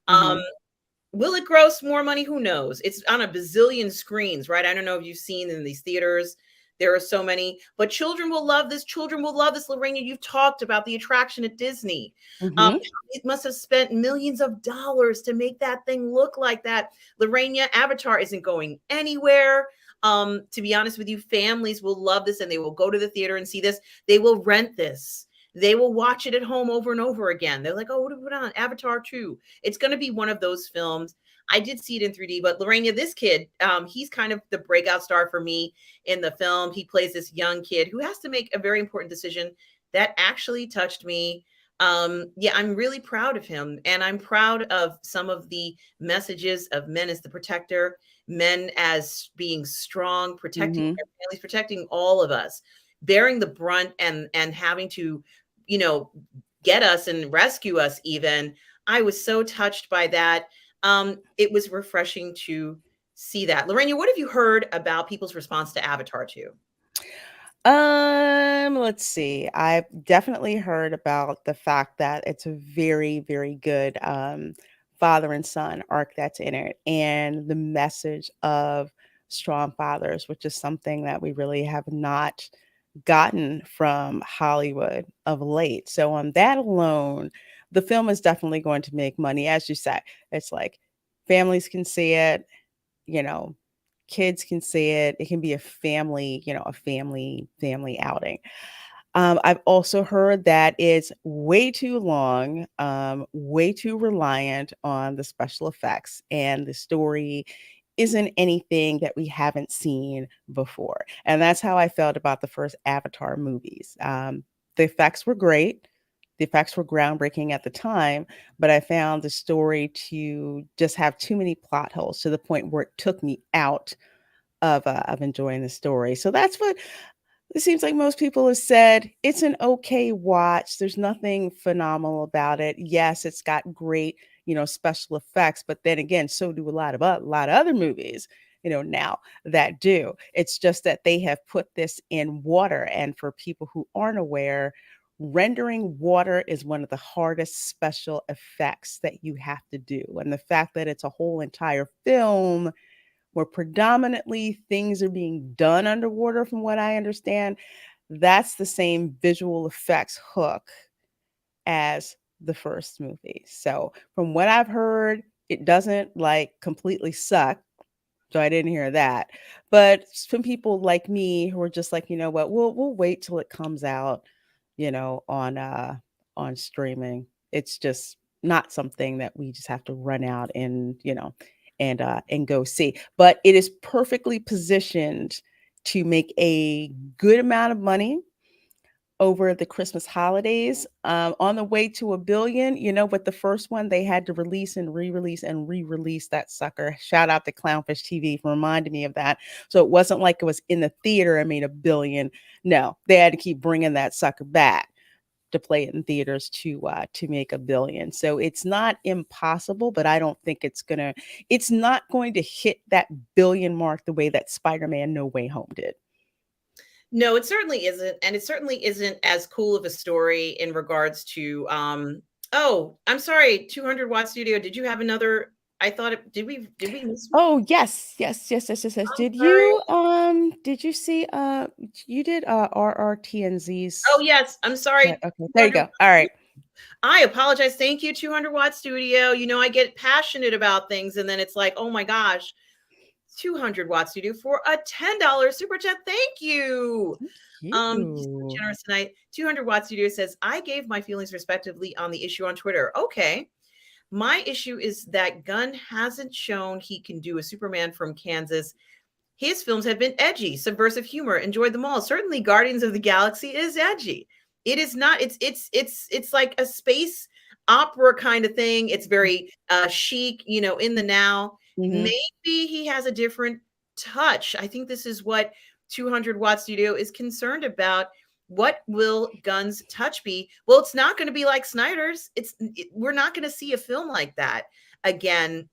Will it gross more money? Who knows? It's on a bazillion screens, right? I don't know if you've seen in these theaters. There are so many, but children will love this. Children will love this, Lorena. You've talked about the attraction at Disney. It must have spent millions of dollars to make that thing look like that. Lorena, Avatar isn't going anywhere. To be honest with you, families will love this and they will go to the theater and see this. They will rent this. They will watch it at home over and over again. They're like, oh, what do we put on? Avatar 2. It's going to be one of those films. I did see it in 3D, but Lorena, this kid, he's kind of the breakout star for me in the film. He plays this young kid who has to make a very important decision that actually touched me. Yeah, I'm really proud of him, and I'm proud of some of the messages of men as the protector, men as being strong, protecting Mhm. their families, protecting all of us, bearing the brunt and having to, you know, get us and rescue us even. I was so touched by that. It was refreshing to see that. Lorena, what have you heard about people's response to Avatar 2? Let's see. I've definitely heard about the fact that it's a very, very good father and son arc that's in it, and the message of strong fathers, which is something that we really have not gotten from Hollywood of late. So on that alone, the film is definitely going to make money. As you said, it's like families can see it, you know, kids can see it. It can be a family, a family outing. I've also heard that it's way too long, way too reliant on the special effects, and the story isn't anything that we haven't seen before. And that's how I felt about the first Avatar movies. The effects were great. The effects were groundbreaking at the time, but I found the story to just have too many plot holes to the point where it took me out of enjoying the story. So that's what it seems like most people have said. It's an okay watch. There's nothing phenomenal about it. Yes, it's got great, special effects, but then again, so do a lot of other movies, now that do. It's just that they have put this in water, and for people who aren't aware, rendering water is one of the hardest special effects that you have to do. And the fact that it's a whole entire film where predominantly things are being done underwater, from what I understand, that's the same visual effects hook as the first movie. So, from what I've heard, it doesn't like completely suck. So I didn't hear that. But some people like me who are just like, you know what, we'll wait till it comes out, on streaming. It's just not something that we just have to run out and, and go see. But it is perfectly positioned to make a good amount of money over the Christmas holidays, on the way to a billion. With the first one, they had to release and re-release and re-release that sucker. Shout out to Clownfish TV for reminding me of that. So it wasn't like it was in the theater and made a billion. No, they had to keep bringing that sucker back to play it in theaters to make a billion. So it's not impossible, but I don't think it's not going to hit that billion mark the way that Spider-Man No Way Home did. No, it certainly isn't, and it certainly isn't as cool of a story in regards to oh, I'm sorry, 200 Watt Studio. Did you have another? I thought it did we miss one? Oh, yes. Yes, yes, yes, yes, yes. I'm sorry. Did you see, you did, Oh RRTNZ's yes, I'm sorry. okay, there you 200 go. All right. I apologize. Thank you, 200 Watt Studio. I get passionate about things, and then it's like, oh my gosh, 200 Watt Studio for a $10 super chat. Thank you. Thank He's so you. generous tonight. 200 Watt Studio says, I gave my feelings respectively on the issue on Twitter. Okay. My issue is that Gunn hasn't shown he can do a Superman from Kansas. His films have been edgy, subversive humor. Enjoyed them all. Certainly, Guardians of the Galaxy is edgy. It is not. It's like a space opera kind of thing. It's very chic, in the now. Mhm. Maybe he has a different touch. I think this is what 200 Watt Studio is concerned about. What will Gunn's touch be? Well, it's not going to be like Snyder's. We're not going to see a film like that again.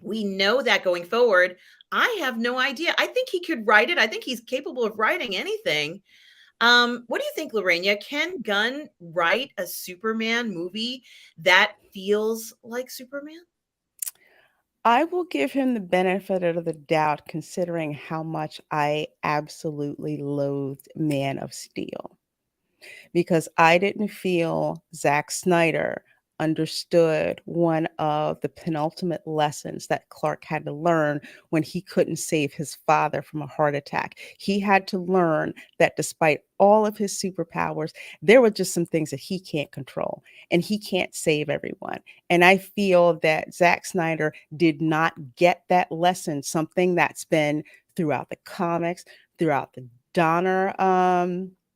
We know that going forward. I have no idea. I think he could write it. I think he's capable of writing anything. What do you think, Lorena? Can Gunn write a Superman movie that feels like Superman? I will give him the benefit of the doubt, considering how much I absolutely loathed Man of Steel, because I didn't feel Zack Snyder understood one of the penultimate lessons that Clark had to learn when he couldn't save his father from a heart attack. He had to learn that despite all of his superpowers, there were just some things that he can't control, and he can't save everyone. And I feel that Zack Snyder did not get that lesson, something that's been throughout the comics, throughout the Donner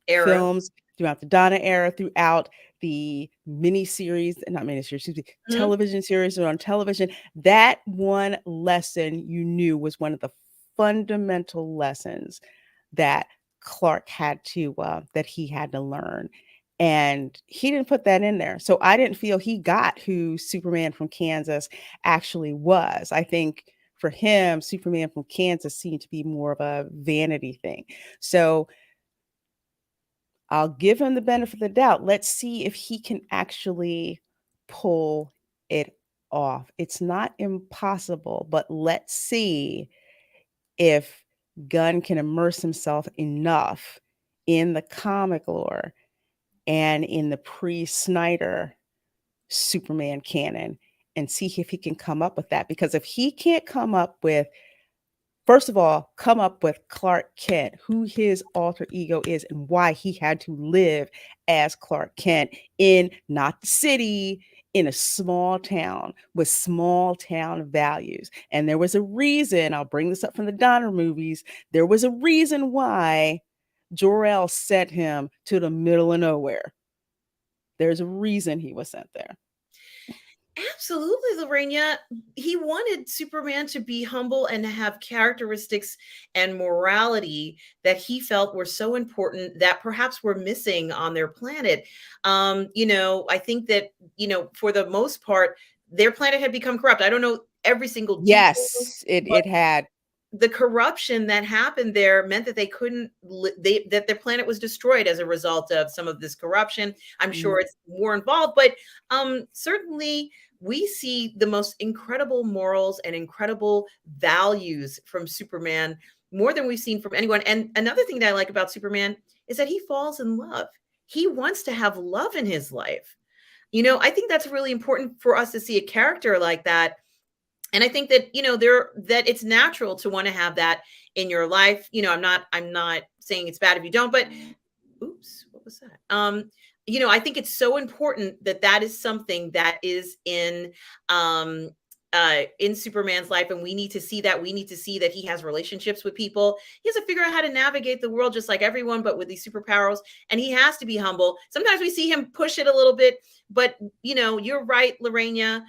Era. films, throughout the Donna era, throughout the miniseries, not miniseries, excuse me, Mhm. television series or on television. That one lesson you knew was one of the fundamental lessons that Clark had to that he had to learn. And he didn't put that in there. So I didn't feel he got who Superman from Kansas actually was. I think for him, Superman from Kansas seemed to be more of a vanity thing. So I'll give him the benefit of the doubt. Let's see if he can actually pull it off. It's not impossible, but let's see if Gunn can immerse himself enough in the comic lore and in the pre-Snyder Superman canon and see if he can come up with that. Because if he can't come up with, first of all, come up with Clark Kent, who his alter ego is, and why he had to live as Clark Kent in not the city, in a small town with small town values. And there was a reason, I'll bring this up from the Donner movies, there was a reason why Jor-El sent him to the middle of nowhere. There's a reason he was sent there. Absolutely, Lorena. He wanted Superman to be humble and to have characteristics and morality that he felt were so important that perhaps were missing on their planet. I think that, for the most part, their planet had become corrupt. I don't know every single detail, Yes, but it had. the corruption that happened there meant that they couldn't that their planet was destroyed as a result of some of this corruption. I'm sure it's more involved, but certainly we see the most incredible morals and incredible values from Superman, more than we've seen from anyone. And another thing that I like about Superman is that he falls in love. He wants to have love in his life. I think that's really important for us to see a character like that. And I think that, that it's natural to want to have that in your life. I'm not saying it's bad if you don't, but oops, what was that? I think it's so important that that is something that is in Superman's life, and we need to see that. We need to see that he has relationships with people. He has to figure out how to navigate the world just like everyone, but with these superpowers. And he has to be humble. Sometimes we see him push it a little bit, but you're right, Lorena.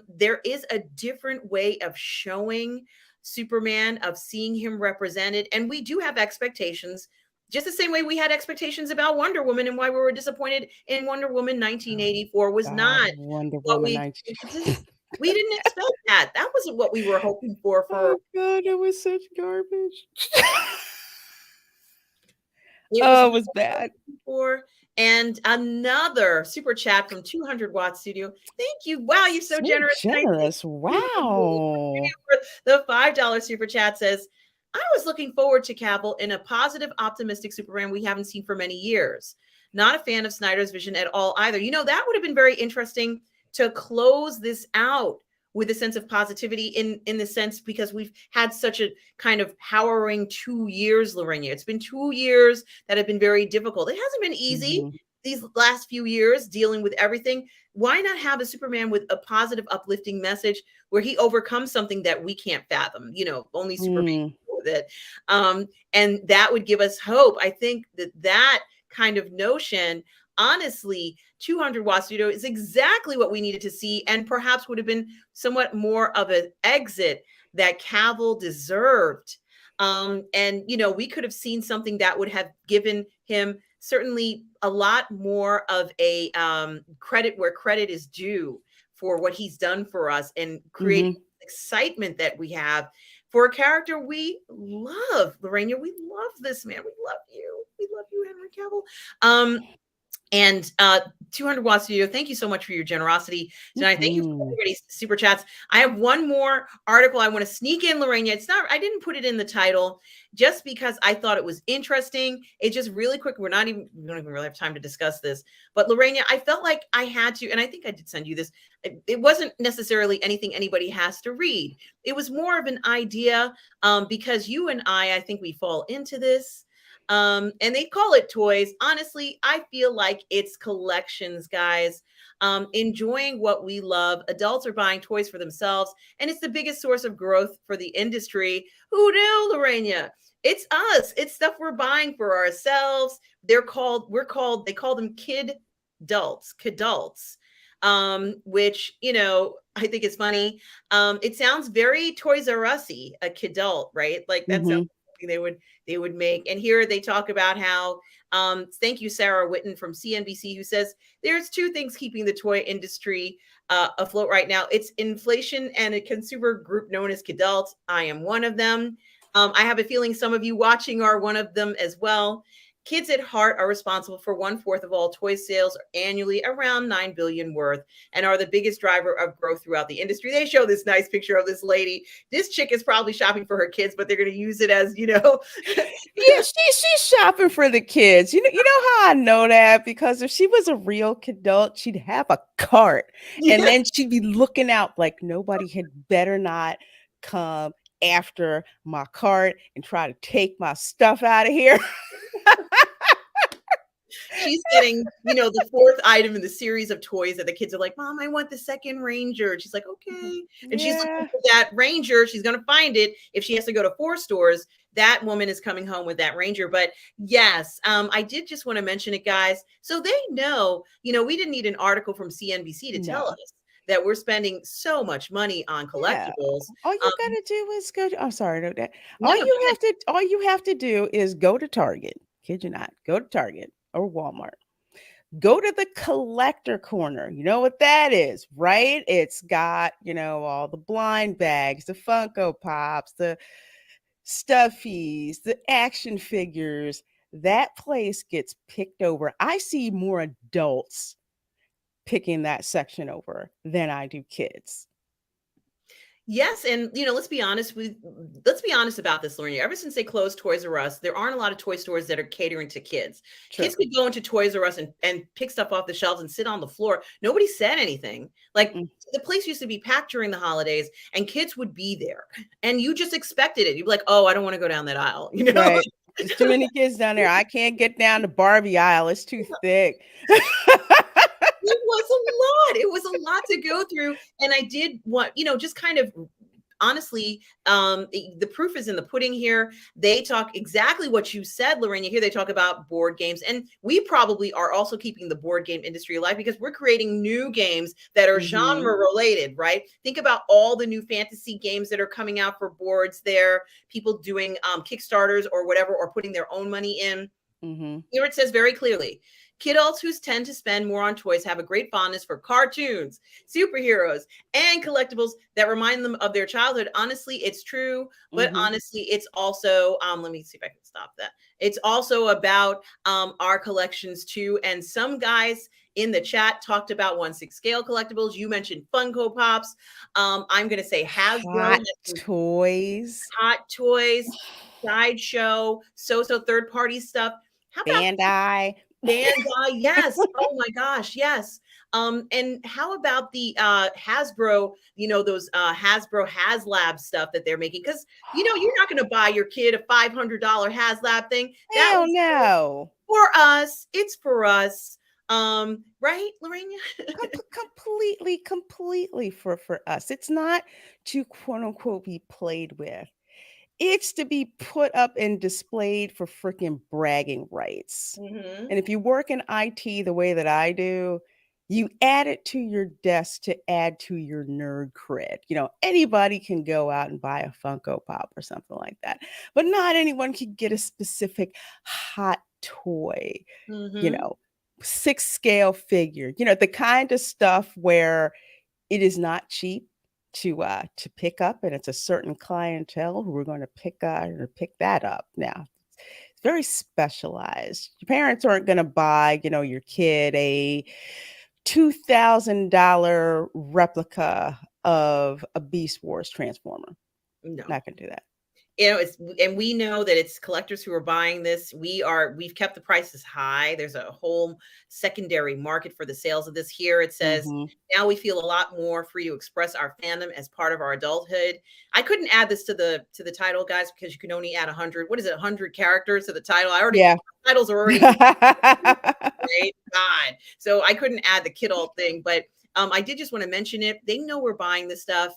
There is a different way of showing Superman, of seeing him represented, and we do have expectations. Just the same way we had expectations about Wonder Woman, and why we were disappointed in Wonder Woman 1984 was God, not Wonder what Woman we 19. expected. We didn't expect that. That wasn't what we were hoping for. Oh God, it was such garbage. It was Oh, it was bad. for. And another super chat from 200 Watt Studio. Thank you. Wow, you're so So generous. generous. Wow. The $5 super chat says, I was looking forward to Cavill in a positive, optimistic Superman we haven't seen for many years. Not a fan of Snyder's vision at all either. That would have been very interesting to close this out with a sense of positivity in the sense, because we've had such a kind of harrowing 2 years, Lorena. It's been 2 years that have been very difficult. It hasn't been easy these last few years dealing with everything. Why not have a Superman with a positive, uplifting message where he overcomes something that we can't fathom? Only Superman can deal with it. And that would give us hope. I think that kind of notion, honestly, 200 Watt Studio is exactly what we needed to see, and perhaps would have been somewhat more of an exit that Cavill deserved. And we could have seen something that would have given him certainly a lot more of a credit where credit is due for what he's done for us, and creating excitement that we have for a character we love. Lorena, we love this man. We love you. We love you, Henry Cavill. And 200 Watt Studio, thank you so much for your generosity tonight. Thank you for everybody's super chats. I have one more article I want to sneak in, Lorena. I didn't put it in the title just because I thought it was interesting. It's just really quick. We don't even really have time to discuss this. But Lorena, I felt like I had to, and I think I did send you this. It wasn't necessarily anything anybody has to read. It was more of an idea, because you and I think we fall into this. And they call it toys. Honestly, I feel like it's collections, guys. enjoying what we love. Adults are buying toys for themselves, and it's the biggest source of growth for the industry. Who knew, Lorena? It's us. It's stuff we're buying for ourselves. They call them Cadults, which, I think is funny. It sounds very Toys R Us-y, a Cadult, right? Like that sounds Mm-hmm. like something they would make. And here they talk about how, thank you, Sarah Witten from CNBC, who says there's two things keeping the toy industry afloat right now. It's inflation and a consumer group known as Cadults. I am one of them. I have a feeling some of you watching are one of them as well. Kids at heart are responsible for 1/4 of all toy sales annually, around 9 billion worth, and are the biggest driver of growth throughout the industry. They show this nice picture of this lady. This chick is probably shopping for her kids, but they're going to use it as, Yeah, she's shopping for the kids. You know how I know that? Because if she was a real adult, she'd have a cart, and Yeah. then she'd be looking out like nobody had better not come after my cart and try to take my stuff out of here. She's getting, the fourth item in the series of toys that the kids are like, Mom, I want the second Ranger. And she's like, okay. And she's looking Yeah. for that Ranger. She's going to find it. If she has to go to 4 stores, that woman is coming home with that Ranger. But yes, I did just want to mention it, guys. So they know, we didn't need an article from CNBC to tell No. us that we're spending so much money on Yeah. collectibles. All you gotta do is go to, I'm sorry, no, No, no, all you have to do is go to Target. Kid you not, go to Target or Walmart. Go to the collector corner. You know what that is, right? It's got, all the blind bags, the Funko Pops, the stuffies, the action figures. That place gets picked over. I see more adults picking that section over than I do kids. yes, and let's be honest about this, Lauren. Ever since they closed Toys R Us, there aren't a lot of toy stores that are catering to kids. True. Kids could go into Toys R Us and pick stuff off the shelves and sit on the floor. Nobody said anything. Like the place used to be packed during the holidays, and kids would be there, and you just expected it. You'd be like, "Oh, I don't want to go down that aisle," Right. There's too many kids down there. I can't get down the Barbie aisle. It's too thick. It was a lot. It was a lot to go through. And I did want, just kind of honestly, the proof is in the pudding here. They talk exactly what you said, Lorena. Here they talk about board games. And we probably are also keeping the board game industry alive because we're creating new games that are genre related, right? Think about all the new fantasy games that are coming out for boards there, people doing Kickstarters or whatever, or putting their own money in. Here it says very clearly, kidults who tend to spend more on toys have a great fondness for cartoons, superheroes, and collectibles that remind them of their childhood. Honestly, it's true, but honestly, it's also, let me see if I can stop that. It's also about our collections too. And some guys in the chat talked about 1/6 scale collectibles. You mentioned Funko Pops. I'm going to say Hasbro. Hot toys, sideshow, so third-party stuff. How about Bandai? Yes. Oh my gosh, yes. And how about the Hasbro, those Hasbro HasLab stuff that they're making? Because you're not going to buy your kid a $500 HasLab thing. That Hell was no. for us. It's for us. Right, Lorena? Completely for us. It's not to quote unquote be played with. It's to be put up and displayed for freaking bragging rights. And if you work in IT the way that I do, you add it to your desk to add to your nerd cred. Anybody can go out and buy a Funko Pop or something like that, but not anyone can get a specific hot toy, 6 scale figure, the kind of stuff where it is not cheap to pick up, and it's a certain clientele who are going to pick that up. Now, it's very specialized. Your parents aren't going to buy, your kid a $2,000 replica of a Beast Wars Transformer. No. Not going to do that. it's, and we know that it's collectors who are buying this. We've kept the prices high. There's a whole secondary market for the sales of this. Here it says, Mm-hmm. now we feel a lot more free to express our fandom as part of our adulthood. I couldn't add this to the title, guys, because you can only add 100. What is it? 100 characters to the title. Yeah. Titles are already right. God. So I couldn't add the kidult thing, but I did just want to mention it. They know we're buying this stuff.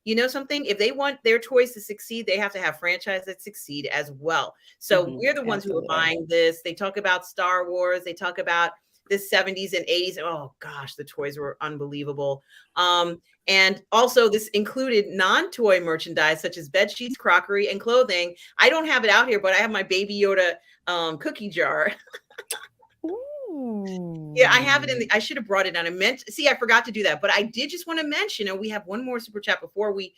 You know something? If they want their toys to succeed, they have to have franchises that succeed as well. So we're the ones who are Absolutely. buying this. They talk about Star Wars. They talk about the 70s and 80s. Oh gosh, the toys were unbelievable. And also this included non-toy merchandise such as bed sheets, crockery, and clothing. I don't have it out here, but I have my Baby Yoda cookie jar. Yeah, I have it in the, I should have brought it on. I forgot to do that, but I did just want to mention, and we have one more super chat before we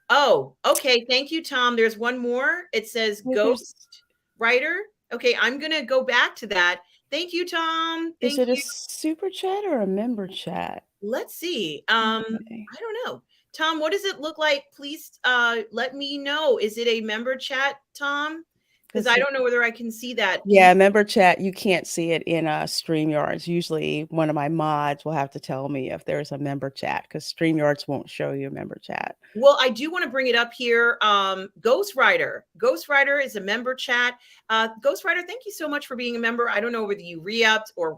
oh, okay. Thank you, Tom. There's one more. It says Ghost Writer. Okay, I'm gonna go back to that. Thank you, Tom. Is Thank it you. a super chat or a member chat? Let's see. Okay. I don't know. Tom, what does it look like? Please let me know. Is it a member chat, Tom? Because I don't know whether I can see that. Yeah, member chat, you can't see it in StreamYards. Usually one of my mods will have to tell me if there's a member chat because StreamYards won't show you a member chat. Well, I do want to bring it up here. Ghost Rider is a member chat. Ghost Rider, thank you so much for being a member. I don't know whether you re-upped or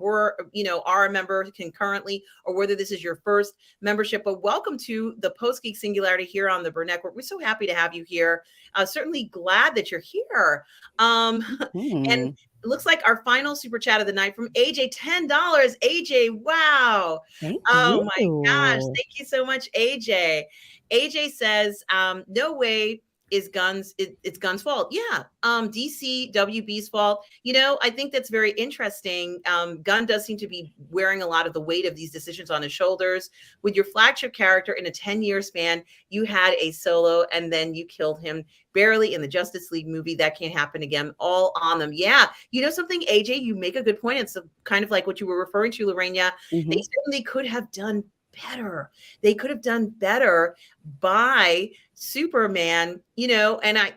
are a member concurrently, or whether this is your first membership, but welcome to the Post-Geek Singularity here on the Burnett Network. We're so happy to have you here. Certainly glad that you're here. And it looks like our final super chat of the night from AJ, $10. AJ, wow. Thank Oh you. my gosh. Thank you so much, AJ. AJ says, no way is it's Gunn's fault. Yeah. DC WB's fault. I think that's very interesting. Gunn does seem to be wearing a lot of the weight of these decisions on his shoulders. With your flagship character in a 10-year span, you had a solo and then you killed him barely in the Justice League movie. That can't happen again. All on them. Yeah. You know something, AJ, you make a good point. It's kind of like what you were referring to, Lorena. They certainly could have done better. They could have done better by Superman, and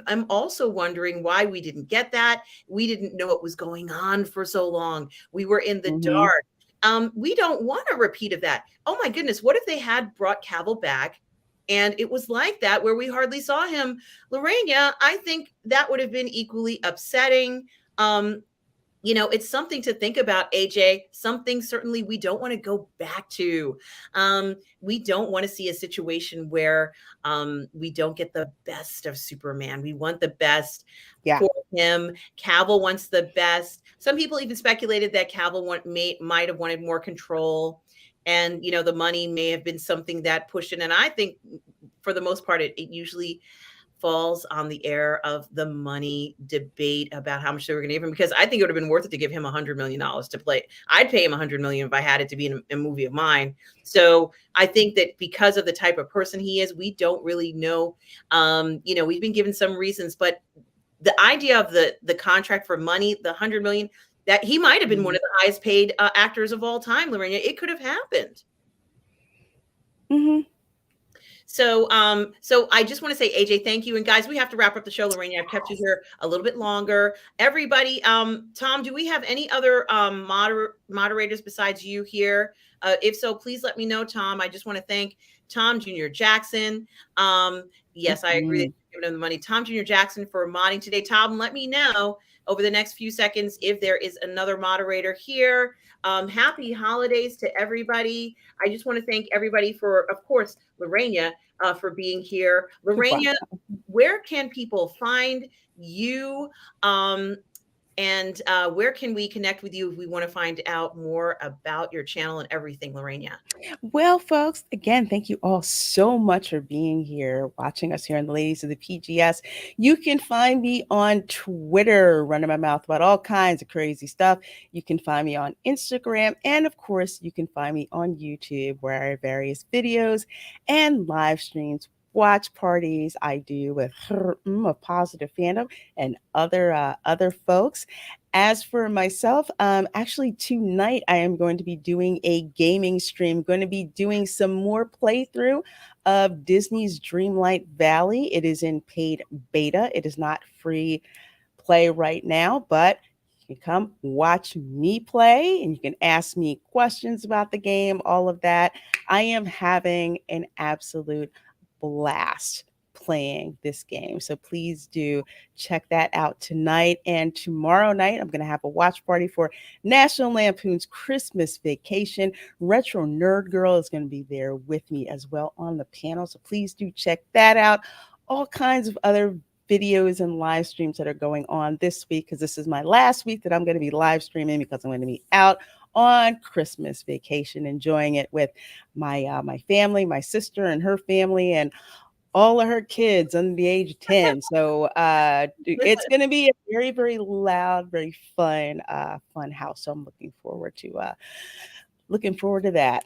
I'm also wondering why we didn't get that. We didn't know what was going on for so long. We were in the dark. We don't want a repeat of that. Oh my goodness. What if they had brought Cavill back and it was like that where we hardly saw him? Lorena, I think that would have been equally upsetting. It's something to think about, AJ, something certainly we don't want to go back to. We don't want to see a situation where we don't get the best of Superman. We want the best for him. Cavill wants the best. Some people even speculated that Cavill might have wanted more control. And, the money may have been something that pushed it. And I think for the most part, it usually falls on the air of the money debate about how much they were going to give him, because I think it would have been worth it to give him $100 million to play. I'd pay him $100 million if I had it to be in a movie of mine. So I think that because of the type of person he is, we don't really know. We've been given some reasons, but the idea of the contract for money, the $100 million, that he might have been one of the highest paid actors of all time, Lorena. It could have happened. So I just want to say, AJ, thank you. And guys, we have to wrap up the show, Lorena. I've kept you here a little bit longer. Everybody, Tom, do we have any other moderators besides you here? If so, please let me know, Tom. I just want to thank Tom Jr. Jackson. Yes, I agree that you're giving him the money. Tom Jr. Jackson for modding today. Tom, let me know over the next few seconds if there is another moderator here. Happy holidays to everybody. I just want to thank everybody for, of course, Lorena, for being here. Lorena, where can people find you? And where can we connect with you if we want to find out more about your channel and everything, Lorena? Well, folks, again, thank you all so much for being here, watching us here on the Ladies of the PGS. You can find me on Twitter, running my mouth about all kinds of crazy stuff. You can find me on Instagram. And of course, you can find me on YouTube, where I have various videos and live streams, watch parties I do with of Positive Fandom and other folks. As for myself, actually tonight I am going to be doing a gaming stream. Going to be doing some more playthrough of Disney's Dreamlight Valley. It is in paid beta. It is not free play right now, but you can come watch me play and you can ask me questions about the game, all of that. I am having an absolute blast playing this game. So please do check that out tonight. And tomorrow night, I'm going to have a watch party for National Lampoon's Christmas Vacation. Retro Nerd Girl is going to be there with me as well on the panel. So please do check that out. All kinds of other videos and live streams that are going on this week, because this is my last week that I'm going to be live streaming, because I'm going to be out on Christmas vacation, enjoying it with my family, my sister and her family, and all of her kids under the age of 10. So it's going to be a very, very loud, very fun house. So I'm looking forward to that.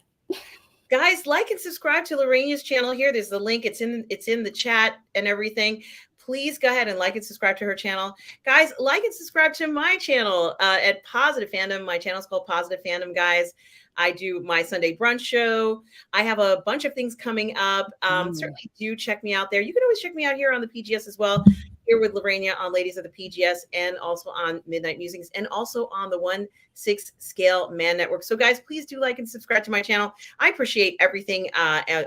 Guys, like and subscribe to Lorraine's channel here. There's the link. It's in the chat and everything. Please go ahead and like and subscribe to her channel. Guys, like and subscribe to my channel at Positive Fandom. My channel is called Positive Fandom, guys. I do my Sunday brunch show. I have a bunch of things coming up. Certainly do check me out there. You can always check me out here on the PGS as well, here with Lorraine on Ladies of the PGS, and also on Midnight Musings, and also on the 1/6 Scale Man Network. So guys, please do like and subscribe to my channel. I appreciate everything,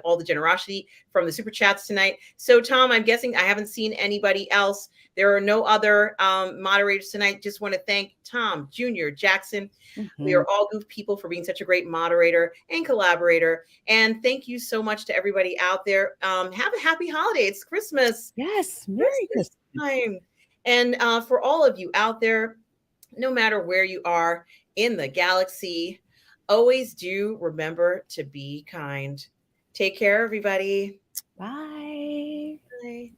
all the generosity from the super chats tonight. So Tom, I'm guessing I haven't seen anybody else. There are no other moderators tonight. Just want to thank Tom, Junior, Jackson. We are all goof people for being such a great moderator and collaborator. And thank you so much to everybody out there. Have a happy holiday. It's Christmas. Yes, Merry Christmas time. And for all of you out there, no matter where you are in the galaxy, always do remember to be kind. Take care, everybody. Bye. Bye.